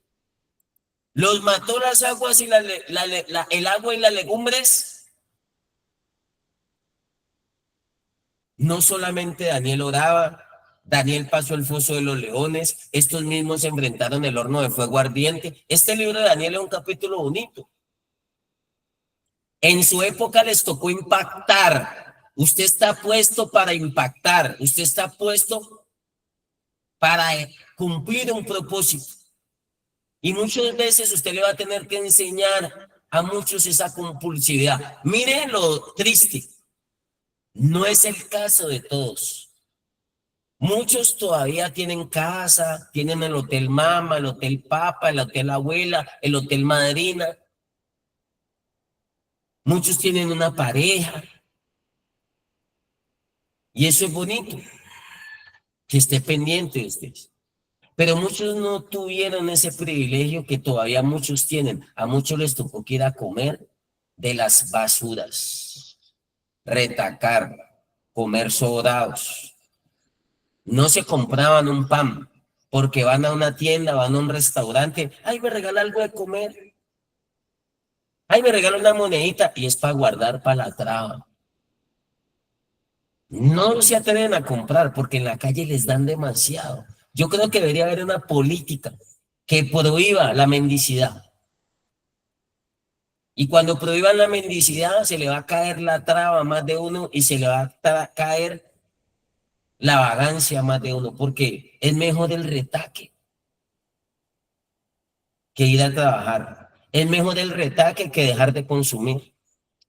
Los mató las aguas y el agua y las legumbres. No solamente Daniel oraba, Daniel pasó el foso de los leones, estos mismos se enfrentaron el horno de fuego ardiente. Este libro de Daniel es un capítulo bonito. En su época les tocó impactar. Usted está puesto para impactar, usted está puesto para cumplir un propósito. Y muchas veces usted le va a tener que enseñar a muchos esa compulsividad. Mire lo triste, no es el caso de todos. Muchos todavía tienen casa, tienen el hotel mama, el hotel papa, el hotel abuela, el hotel madrina. Muchos tienen una pareja. Y eso es bonito, que esté pendiente de ustedes. Pero muchos no tuvieron ese privilegio que todavía muchos tienen. A muchos les tocó que ir a comer de las basuras, retacar, comer sobrados. No se compraban un pan porque van a una tienda, van a un restaurante. Ay, me regala algo de comer. Ay, me regala una monedita y es para guardar para la traba. No se atreven a comprar porque en la calle les dan demasiado. Yo creo que debería haber una política que prohíba la mendicidad. Y cuando prohíban la mendicidad, se le va a caer la traba a más de uno y se le va a caer la vagancia a más de uno, porque es mejor el retaque que ir a trabajar. Es mejor el retaque que dejar de consumir.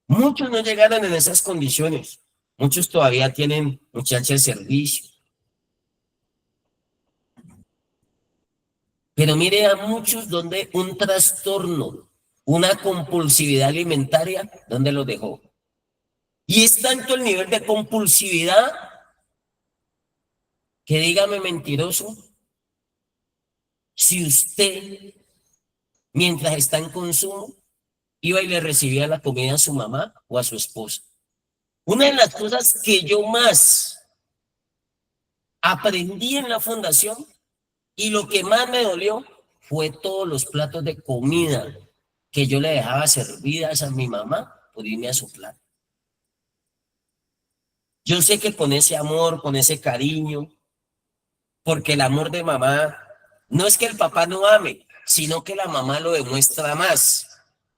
Muchos no llegaron en esas condiciones. Muchos todavía tienen muchachas de servicio. Pero mire a muchos donde un trastorno, una compulsividad alimentaria, ¿dónde los dejó? Y es tanto el nivel de compulsividad que dígame mentiroso, si usted, mientras está en consumo, iba y le recibía la comida a su mamá o a su esposa. Una de las cosas que yo más aprendí en la fundación y lo que más me dolió fue todos los platos de comida que yo le dejaba servidas a mi mamá por irme a su plato. Yo sé que con ese amor, con ese cariño, porque el amor de mamá no es que el papá no ame, sino que la mamá lo demuestra más.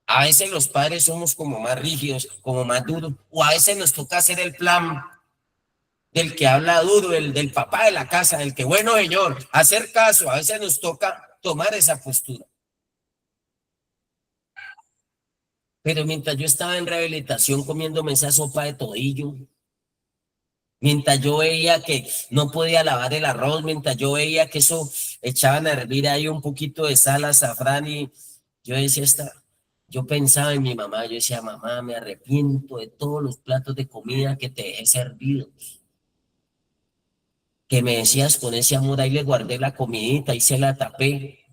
A veces los padres somos como más rígidos, como más duros, o a veces nos toca hacer el plan del que habla duro, del papá de la casa, del que bueno señor, hacer caso, a veces nos toca tomar esa postura. Pero mientras yo estaba en rehabilitación comiéndome esa sopa de todillo, mientras yo veía que no podía lavar el arroz, mientras yo veía que eso echaban a hervir ahí un poquito de sal, azafrán, y yo decía, yo pensaba en mi mamá, yo decía, mamá, me arrepiento de todos los platos de comida que te dejé servidos. Que me decías con ese amor, ahí le guardé la comidita y se la tapé.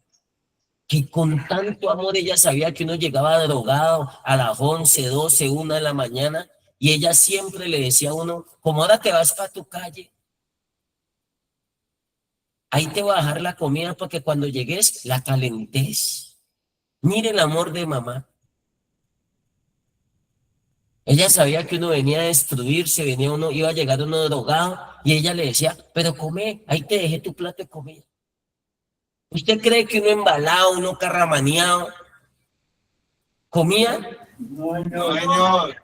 Que con tanto amor ella sabía que uno llegaba drogado a las 11, 12, 1 de la mañana y ella siempre le decía a uno, como ahora te vas para tu calle, ahí te voy a dejar la comida para que cuando llegues la calentes. Mire el amor de mamá. Ella sabía que uno venía a destruirse, iba a llegar uno drogado y ella le decía, pero come, ahí te dejé tu plato de comida. ¿Usted cree que uno embalado, uno carramaneado, comía? No, señor.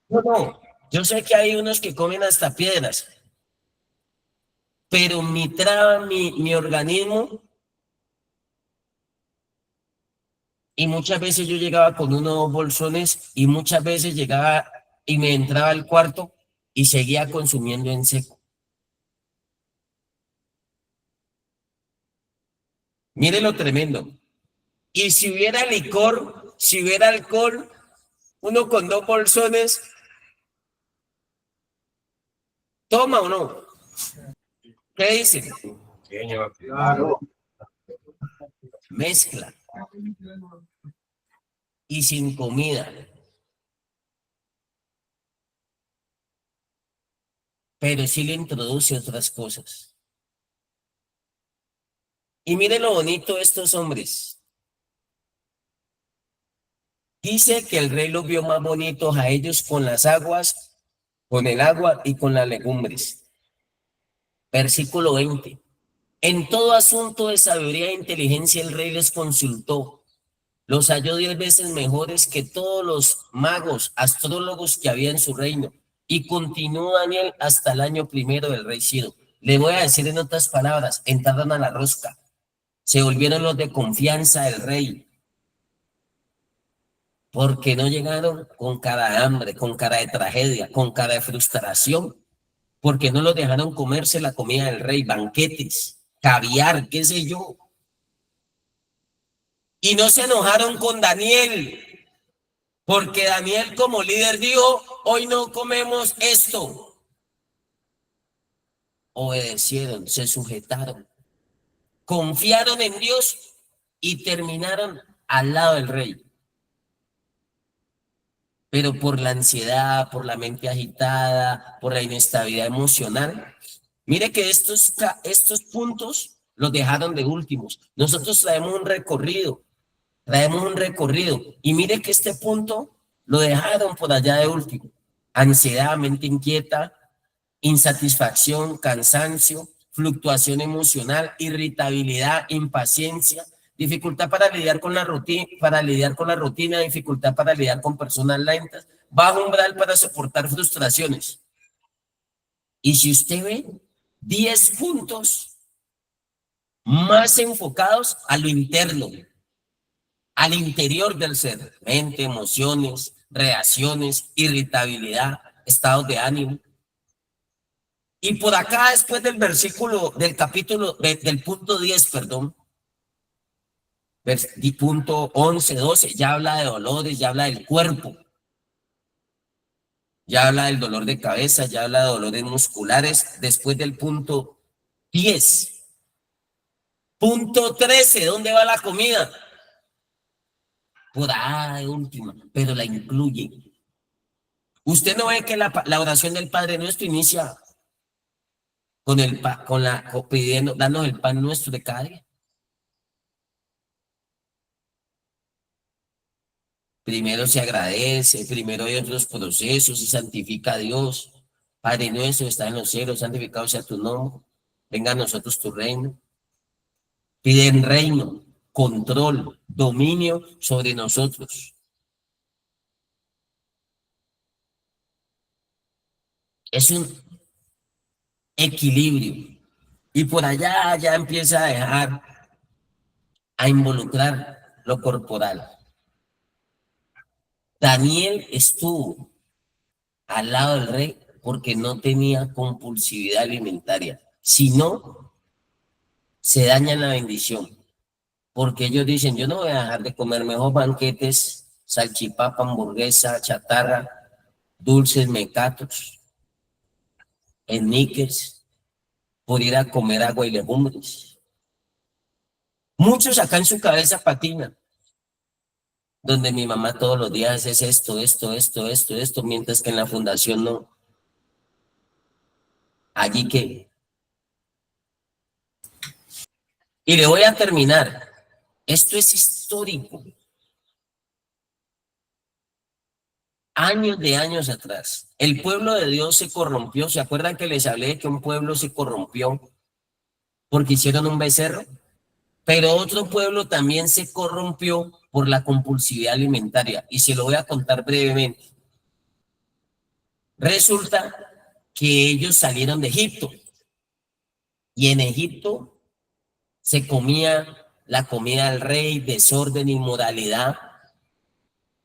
No. Yo sé que hay unos que comen hasta piedras, pero mi traba, mi organismo, y muchas veces yo llegaba con unos bolsones y muchas veces llegaba y me entraba al cuarto y seguía consumiendo en seco. Mire lo tremendo. Y si hubiera licor, si hubiera alcohol, uno con 2 bolsones, ¿toma o no? ¿Qué dicen? Claro. Mezcla. Y sin comida. Pero sí le introduce otras cosas. Y mire lo bonito de estos hombres. Dice que el rey los vio más bonitos a ellos con las aguas, con el agua y con las legumbres. Versículo 20. En todo asunto de sabiduría e inteligencia el rey les consultó. Los halló 10 veces mejores que todos los magos, astrólogos que había en su reino. Y continuó Daniel hasta el año primero del rey Ciro. Le voy a decir en otras palabras, entraron a la rosca. Se volvieron los de confianza del rey. Porque no llegaron con cara de hambre, con cara de tragedia, con cara de frustración. Porque no los dejaron comerse la comida del rey, banquetes, caviar, qué sé yo. Y no se enojaron con Daniel, porque Daniel como líder dijo, hoy no comemos esto. Obedecieron, se sujetaron, confiaron en Dios y terminaron al lado del rey. Pero por la ansiedad, por la mente agitada, por la inestabilidad emocional, mire que estos puntos los dejaron de últimos. Nosotros traemos un recorrido y mire que este punto lo dejaron por allá de último. Ansiedad, mente inquieta, insatisfacción, cansancio, fluctuación emocional, irritabilidad, impaciencia, dificultad para lidiar con la rutina, dificultad para lidiar con personas lentas, bajo umbral para soportar frustraciones. Y si usted ve 10 puntos más enfocados a lo interno, al interior del ser, mente, emociones, reacciones, irritabilidad, estados de ánimo. Y por acá, después del versículo, del capítulo, del punto 10, perdón, punto 11, 12, ya habla de dolores, ya habla del cuerpo, ya habla del dolor de cabeza, ya habla de dolores musculares, después del punto 10. Punto 13, ¿dónde va la comida? Por ahí, última, pero la incluye. Usted no ve que la oración del Padre Nuestro inicia pidiendo, danos el pan nuestro de cada día. Primero se agradece, primero hay otros procesos, se santifica a Dios. Padre nuestro, está en los cielos, santificado sea tu nombre. Venga a nosotros tu reino. Piden reino, control, dominio sobre nosotros. Es un equilibrio. Y por allá ya empieza a dejar, a involucrar lo corporal. Daniel estuvo al lado del rey porque no tenía compulsividad alimentaria. Si no, se daña la bendición. Porque ellos dicen, yo no voy a dejar de comer mejor banquetes, salchipapa, hamburguesa, chatarra, dulces, mecatos, níqueles, por ir a comer agua y legumbres. Muchos acá en su cabeza patinan, donde mi mamá todos los días es esto, mientras que en la fundación no. Allí que. Y le voy a terminar. Esto es histórico. Años de años atrás, el pueblo de Dios se corrompió. ¿Se acuerdan que les hablé de que un pueblo se corrompió porque hicieron un becerro? Pero otro pueblo también se corrompió por la compulsividad alimentaria. Y se lo voy a contar brevemente. Resulta que ellos salieron de Egipto. Y en Egipto se comía la comida del rey, desorden, inmoralidad.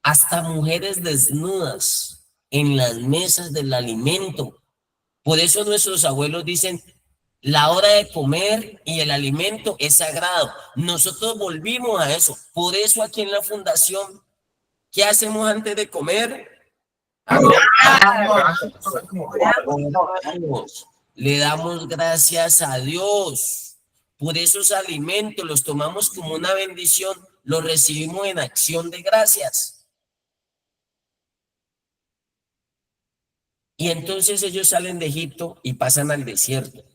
Hasta mujeres desnudas en las mesas del alimento. Por eso nuestros abuelos dicen, la hora de comer y el alimento es sagrado. Nosotros volvimos a eso. Por eso aquí en la fundación, ¿qué hacemos antes de comer? Le damos gracias a Dios por esos alimentos, los tomamos como una bendición, los recibimos en acción de gracias. Y entonces ellos salen de Egipto y pasan al desierto.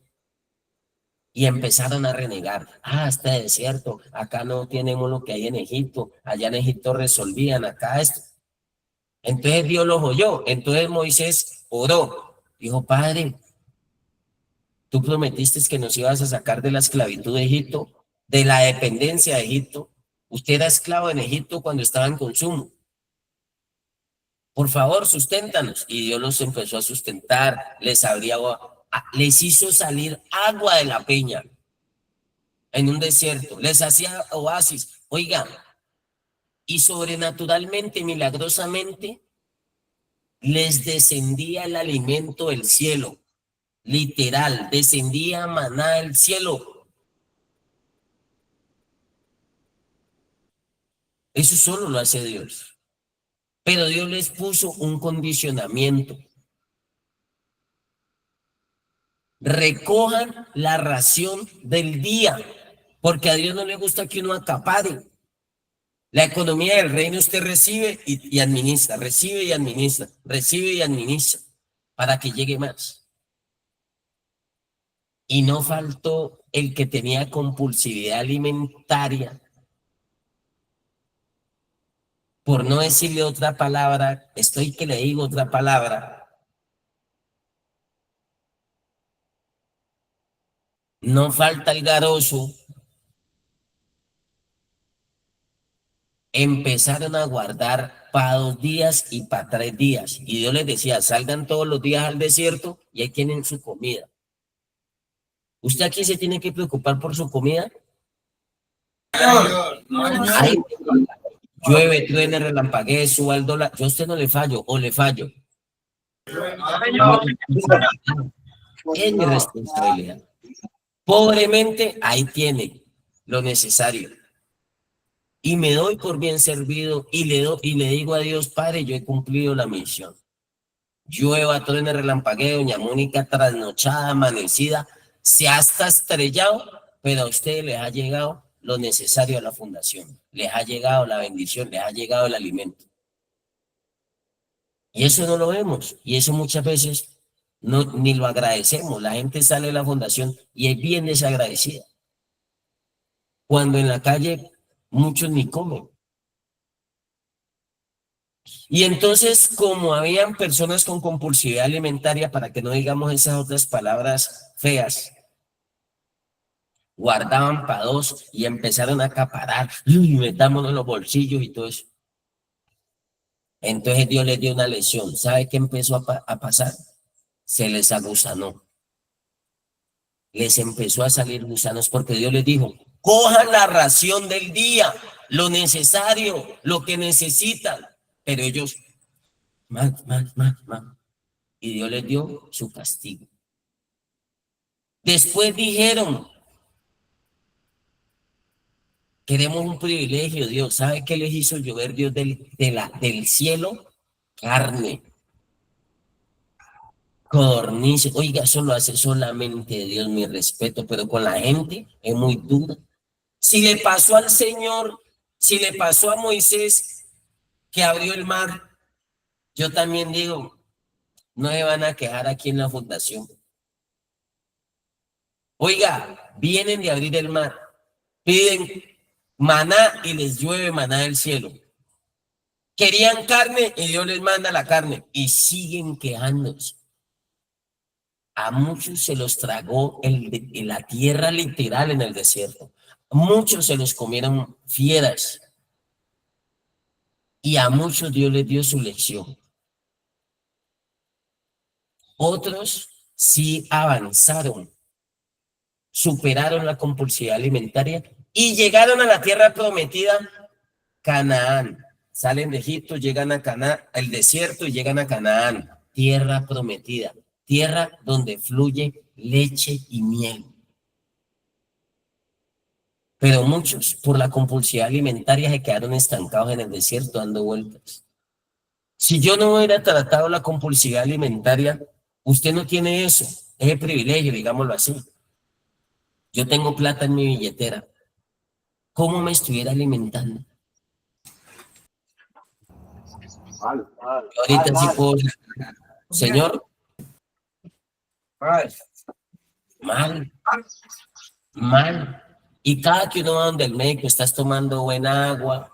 Y empezaron a renegar. Ah, este desierto, acá no tenemos lo que hay en Egipto, allá en Egipto resolvían, acá esto. Entonces Dios los oyó. Entonces Moisés oró. Dijo, Padre, tú prometiste que nos ibas a sacar de la esclavitud de Egipto, de la dependencia de Egipto. Usted era esclavo en Egipto cuando estaba en consumo. Por favor, susténtanos. Y Dios los empezó a sustentar, les abría agua, les hizo salir agua de la peña en un desierto, les hacía oasis. Oiga, y sobrenaturalmente, milagrosamente, les descendía el alimento del cielo. Literal, descendía maná del cielo. Eso solo lo hace Dios. Pero Dios les puso un condicionamiento. Recojan la ración del día, porque a Dios no le gusta que uno acapare. La economía del reino usted recibe y administra, recibe y administra, recibe y administra, para que llegue más. Y no faltó el que tenía compulsividad alimentaria, por no decirle otra palabra, estoy que le digo otra palabra. No falta el garoso. Empezaron a guardar para 2 días y para 3 días. Y Dios les decía, salgan todos los días al desierto y ahí tienen su comida. ¿Usted aquí se tiene que preocupar por su comida? Ahí, llueve, truene, relampaguee, suba el dólar. Yo a usted no le fallo o le fallo. Es mi responsabilidad. Pobremente, ahí tiene lo necesario. Y me doy por bien servido y le digo a Dios, Padre, yo he cumplido la misión. Llueva, truene, relampagueo, doña Mónica trasnochada, amanecida, se ha hasta estrellado, pero a ustedes les ha llegado lo necesario a la fundación. Les ha llegado la bendición, les ha llegado el alimento. Y eso no lo vemos. Y eso muchas veces no, ni lo agradecemos. La gente sale de la fundación y es bien desagradecida. Cuando en la calle muchos ni comen. Y entonces, como habían personas con compulsividad alimentaria, para que no digamos esas otras palabras feas, guardaban para 2 y empezaron a acaparar, y metámonos en los bolsillos y todo eso. Entonces Dios les dio una lección. ¿Sabe qué empezó a pasar? Se les agusanó. Les empezó a salir gusanos porque Dios les dijo, cojan la ración del día, lo necesario, lo que necesitan. Pero ellos, más. Y Dios les dio su castigo. Después dijeron, queremos un privilegio, Dios. ¿Sabe qué les hizo llover Dios del cielo? Carne. Codornices. Oiga, eso lo hace solamente Dios, mi respeto, pero con la gente es muy duro. Si le pasó al Señor, si le pasó a Moisés que abrió el mar, yo también digo, no se van a quejar aquí en la fundación. Oiga, vienen de abrir el mar, piden maná y les llueve maná del cielo. Querían carne y Dios les manda la carne y siguen quejándose. A muchos se los tragó la tierra literal en el desierto. Muchos se los comieron fieras. Y a muchos Dios les dio su lección. Otros sí avanzaron, superaron la compulsividad alimentaria y llegaron a la tierra prometida, Canaán. Salen de Egipto, llegan a Canaán, al desierto y llegan a Canaán, tierra prometida, tierra donde fluye leche y miel. Pero muchos, por la compulsividad alimentaria, se quedaron estancados en el desierto dando vueltas. Si yo no hubiera tratado la compulsividad alimentaria, usted no tiene eso, es el privilegio, digámoslo así. Yo tengo plata en mi billetera. ¿Cómo me estuviera alimentando? Yo ahorita sí puedo. Señor. Mal. mal. Y cada que uno va donde el médico, estás tomando buena agua,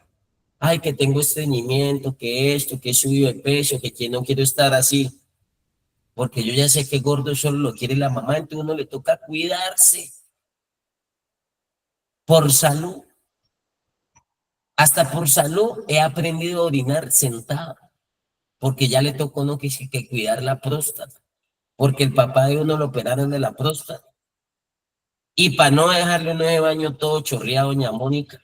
ay, que tengo estreñimiento, que esto, que he subido de peso, que no quiero estar así, porque yo ya sé que gordo solo lo quiere la mamá, entonces uno le toca cuidarse por salud. Hasta por salud he aprendido a orinar sentado, porque ya le tocó uno que cuidar la próstata, porque el papá de uno lo operaron de la próstata. Y para no dejarle uno de baño todo chorreado, doña Mónica,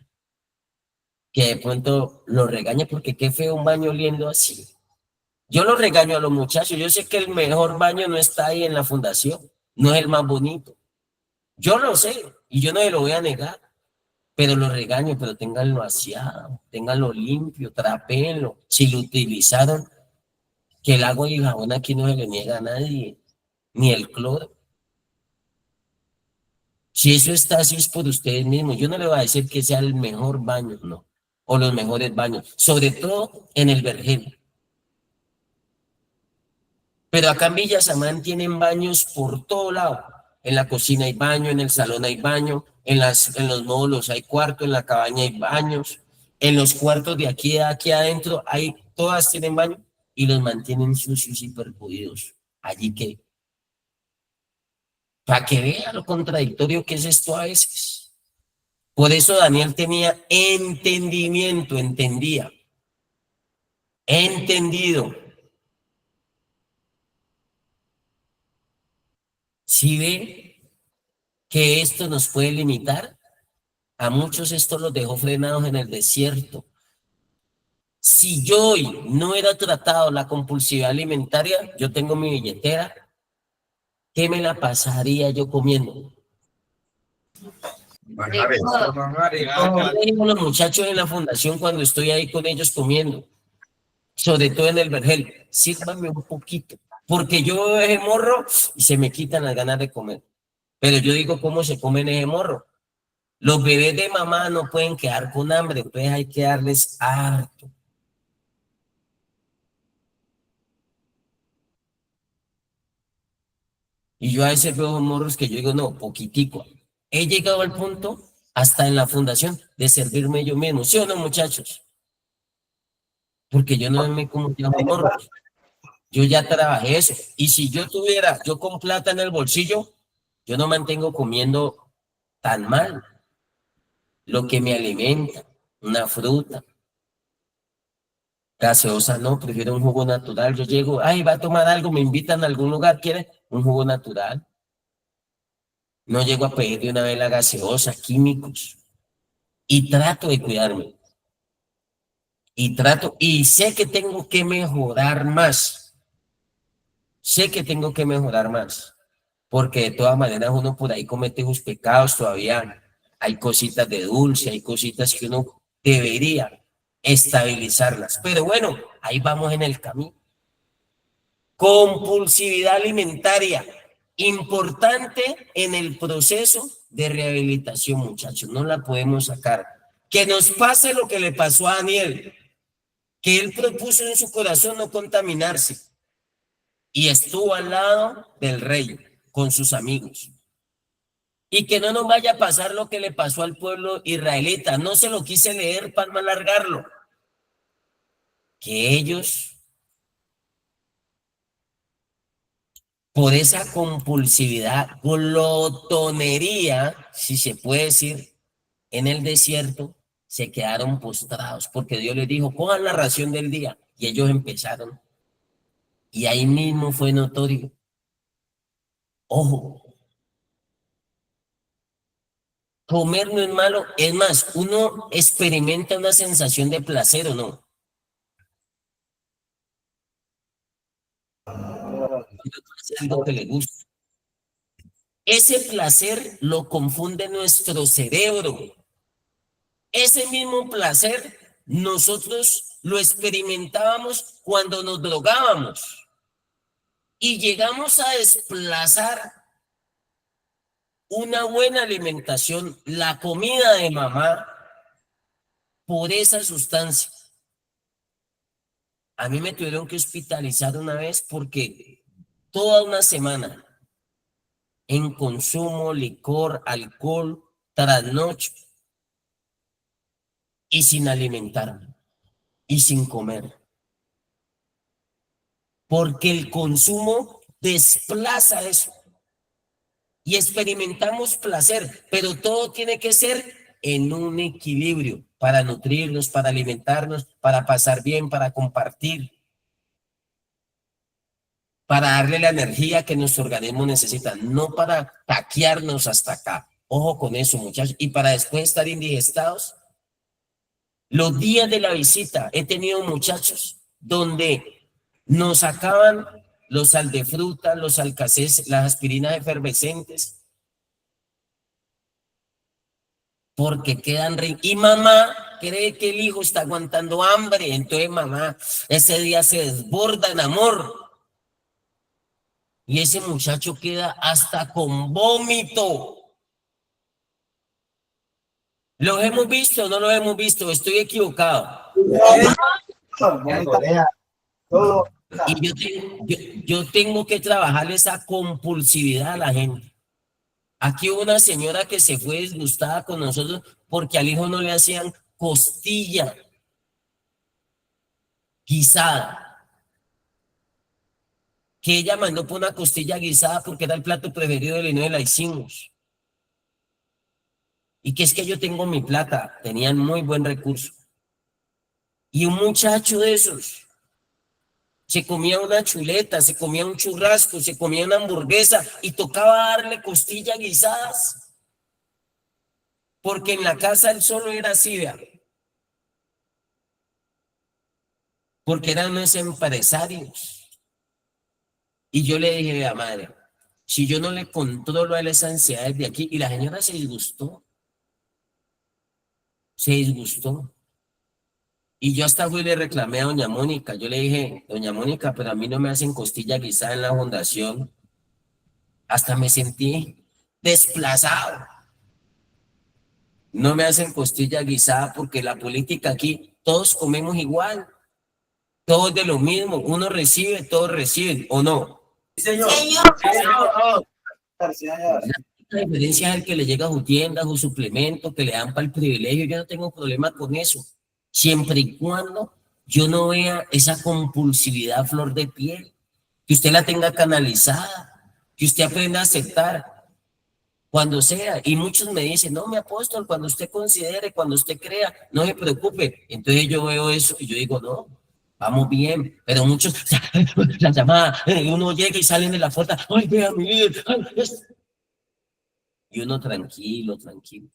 que de pronto lo regañe, porque qué feo un baño oliendo así. Yo lo regaño a los muchachos, yo sé que el mejor baño no está ahí en la fundación, no es el más bonito. Yo lo sé, y yo no se lo voy a negar, pero lo regaño, pero ténganlo aseado, ténganlo limpio, trapéenlo. Si lo utilizaron, que el agua y el jabón aquí no se le niega a nadie, ni el cloro. Si eso está así es por ustedes mismos. Yo no le voy a decir que sea el mejor baño, no, o los mejores baños, sobre todo en el Vergel. Pero acá en Villa Samán tienen baños por todo lado. En la cocina hay baño, en el salón hay baño, en los módulos hay cuarto, en la cabaña hay baños, en los cuartos de aquí adentro todas tienen baño y los mantienen sucios y perjudidos. Allí que, para que vea lo contradictorio que es esto a veces. Por eso Daniel tenía entendimiento, entendía, entendido. Si ve que esto nos puede limitar, a muchos esto los dejó frenados en el desierto. Si yo hoy no hubiera tratado la compulsividad alimentaria, yo tengo mi billetera, ¿qué me la pasaría yo comiendo? Yo le digo a los muchachos en la fundación cuando estoy ahí con ellos comiendo, sobre todo en el Vergel, sírvanme un poquito, porque yo veo ese morro y se me quitan las ganas de comer. Pero yo digo, ¿cómo se comen ese morro? Los bebés de mamá no pueden quedar con hambre, entonces hay que darles harto. Y yo a veces veo morros que yo digo, no, poquitico. He llegado al punto, hasta en la fundación, de servirme yo mismo. ¿Sí o no, muchachos? Porque yo no me como ya morros. Yo ya trabajé eso. Y si yo con plata en el bolsillo, yo no mantengo comiendo tan mal. Lo que me alimenta, una fruta. Gaseosa no, prefiero un jugo natural. Yo llego, ay, va a tomar algo, me invitan a algún lugar, ¿quiere? Un jugo natural. No llego a pedir de una vez la gaseosa, químicos. Y trato de cuidarme. Y sé que tengo que mejorar más. Sé que tengo que mejorar más. Porque de todas maneras uno por ahí comete sus pecados todavía. Hay cositas de dulce, hay cositas que uno debería estabilizarlas. Pero bueno, ahí vamos en el camino. Compulsividad alimentaria, importante en el proceso de rehabilitación, muchachos, no la podemos sacar. Que nos pase lo que le pasó a Daniel, que él propuso en su corazón no contaminarse y estuvo al lado del rey con sus amigos. Y que no nos vaya a pasar lo que le pasó al pueblo israelita. No se lo quise leer para no alargarlo. Que ellos, por esa compulsividad, glotonería, si se puede decir, en el desierto, se quedaron postrados, porque Dios les dijo, cojan la ración del día, y ellos empezaron. Y ahí mismo fue notorio. Ojo, comer no es malo, es más, uno experimenta una sensación de placer o no. Algo que le gusta. Ese placer lo confunde nuestro cerebro. Ese mismo placer nosotros lo experimentábamos cuando nos drogábamos y llegamos a desplazar una buena alimentación, la comida de mamá, por esa sustancia. A mí me tuvieron que hospitalizar una vez porque toda una semana en consumo, licor, alcohol, trasnocho, y sin alimentarme, y sin comer. Porque el consumo desplaza eso. Y experimentamos placer, pero todo tiene que ser en un equilibrio para nutrirnos, para alimentarnos, para pasar bien, para compartir, para darle la energía que nuestro organismo necesita, no para taquearnos hasta acá. Ojo con eso, muchachos. Y para después estar indigestados. Los días de la visita he tenido muchachos donde nos sacaban los sal de fruta, los alcaces, las aspirinas efervescentes, porque quedan ricos. Y mamá cree que el hijo está aguantando hambre, entonces mamá ese día se desborda en amor. Y ese muchacho queda hasta con vómito. ¿Los hemos visto o no los hemos visto? Estoy equivocado. Y yo tengo que trabajar esa compulsividad a la gente. Aquí hubo una señora que se fue disgustada con nosotros porque al hijo no le hacían costilla guisada. Que ella mandó por una costilla guisada porque era el plato preferido de él y no la hicimos. Y que es que yo tengo mi plata, tenían muy buen recurso. Y un muchacho de esos se comía una chuleta, se comía un churrasco, se comía una hamburguesa y tocaba darle costillas guisadas. Porque en la casa él solo era así, vean. Porque eran unos empresarios. Y yo le dije a madre, si yo no le controlo a esas ansiedades de aquí, y la señora se disgustó. Se disgustó. Y yo hasta fui y le reclamé a doña Mónica. Yo le dije, doña Mónica, pero a mí no me hacen costilla guisada en la fundación. Hasta me sentí desplazado. No me hacen costilla guisada porque la política aquí, todos comemos igual. Todos de lo mismo. Uno recibe, todos reciben, ¿o no? Sí, señor. La diferencia es el que le llega a su tienda, su suplemento, que le dan para el privilegio. Yo no tengo problema con eso. Siempre y cuando yo no vea esa compulsividad a flor de piel, que usted la tenga canalizada, que usted aprenda a aceptar cuando sea. Y muchos me dicen, no, mi apóstol, cuando usted considere, cuando usted crea, no se preocupe. Entonces yo veo eso y yo digo, no, vamos bien. Pero muchos, la llamada, uno llega y salen de la puerta, ay, vea mi líder. Y uno tranquilo, tranquilo.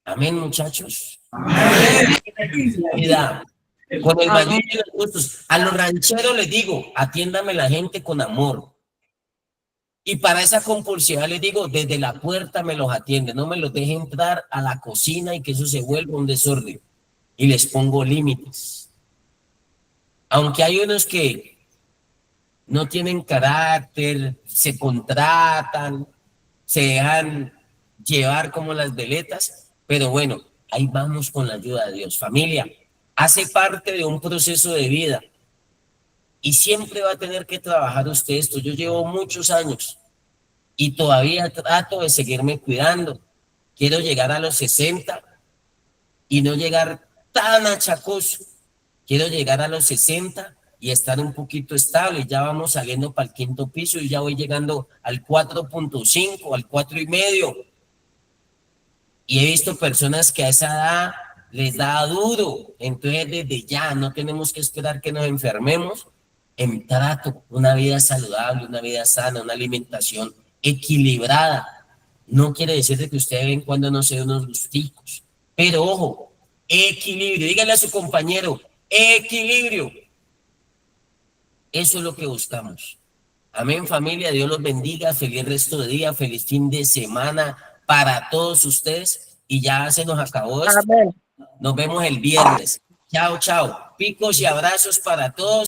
Amén, muchachos. Amén. Con el mayor de los gustos. A los rancheros les digo, atiéndame la gente con amor. Y para esa compulsividad les digo, desde la puerta me los atiende. No me los deje entrar a la cocina y que eso se vuelva un desorden. Y les pongo límites. Aunque hay unos que no tienen carácter, se contratan, se dejan llevar como las veletas. Pero bueno, ahí vamos con la ayuda de Dios. Familia, hace parte de un proceso de vida y siempre va a tener que trabajar usted esto. Yo llevo muchos años y todavía trato de seguirme cuidando. Quiero llegar a los 60 y no llegar tan achacoso. Quiero llegar a los 60 y estar un poquito estable. Ya vamos saliendo para el 5º piso y ya voy llegando al 4.5, al 4.5. Y he visto personas que a esa edad les da duro. Entonces, desde ya no tenemos que esperar que nos enfermemos. En trato, una vida saludable, una vida sana, una alimentación equilibrada. No quiere decir que usted de vez en cuando no se dé unos gusticos. Pero ojo, equilibrio. Dígale a su compañero, equilibrio. Eso es lo que buscamos. Amén, familia. Dios los bendiga. Feliz resto de día. Feliz fin de semana para todos ustedes. Y ya se nos acabó esto. Nos vemos el viernes. Chao, chao. Picos y abrazos para todos.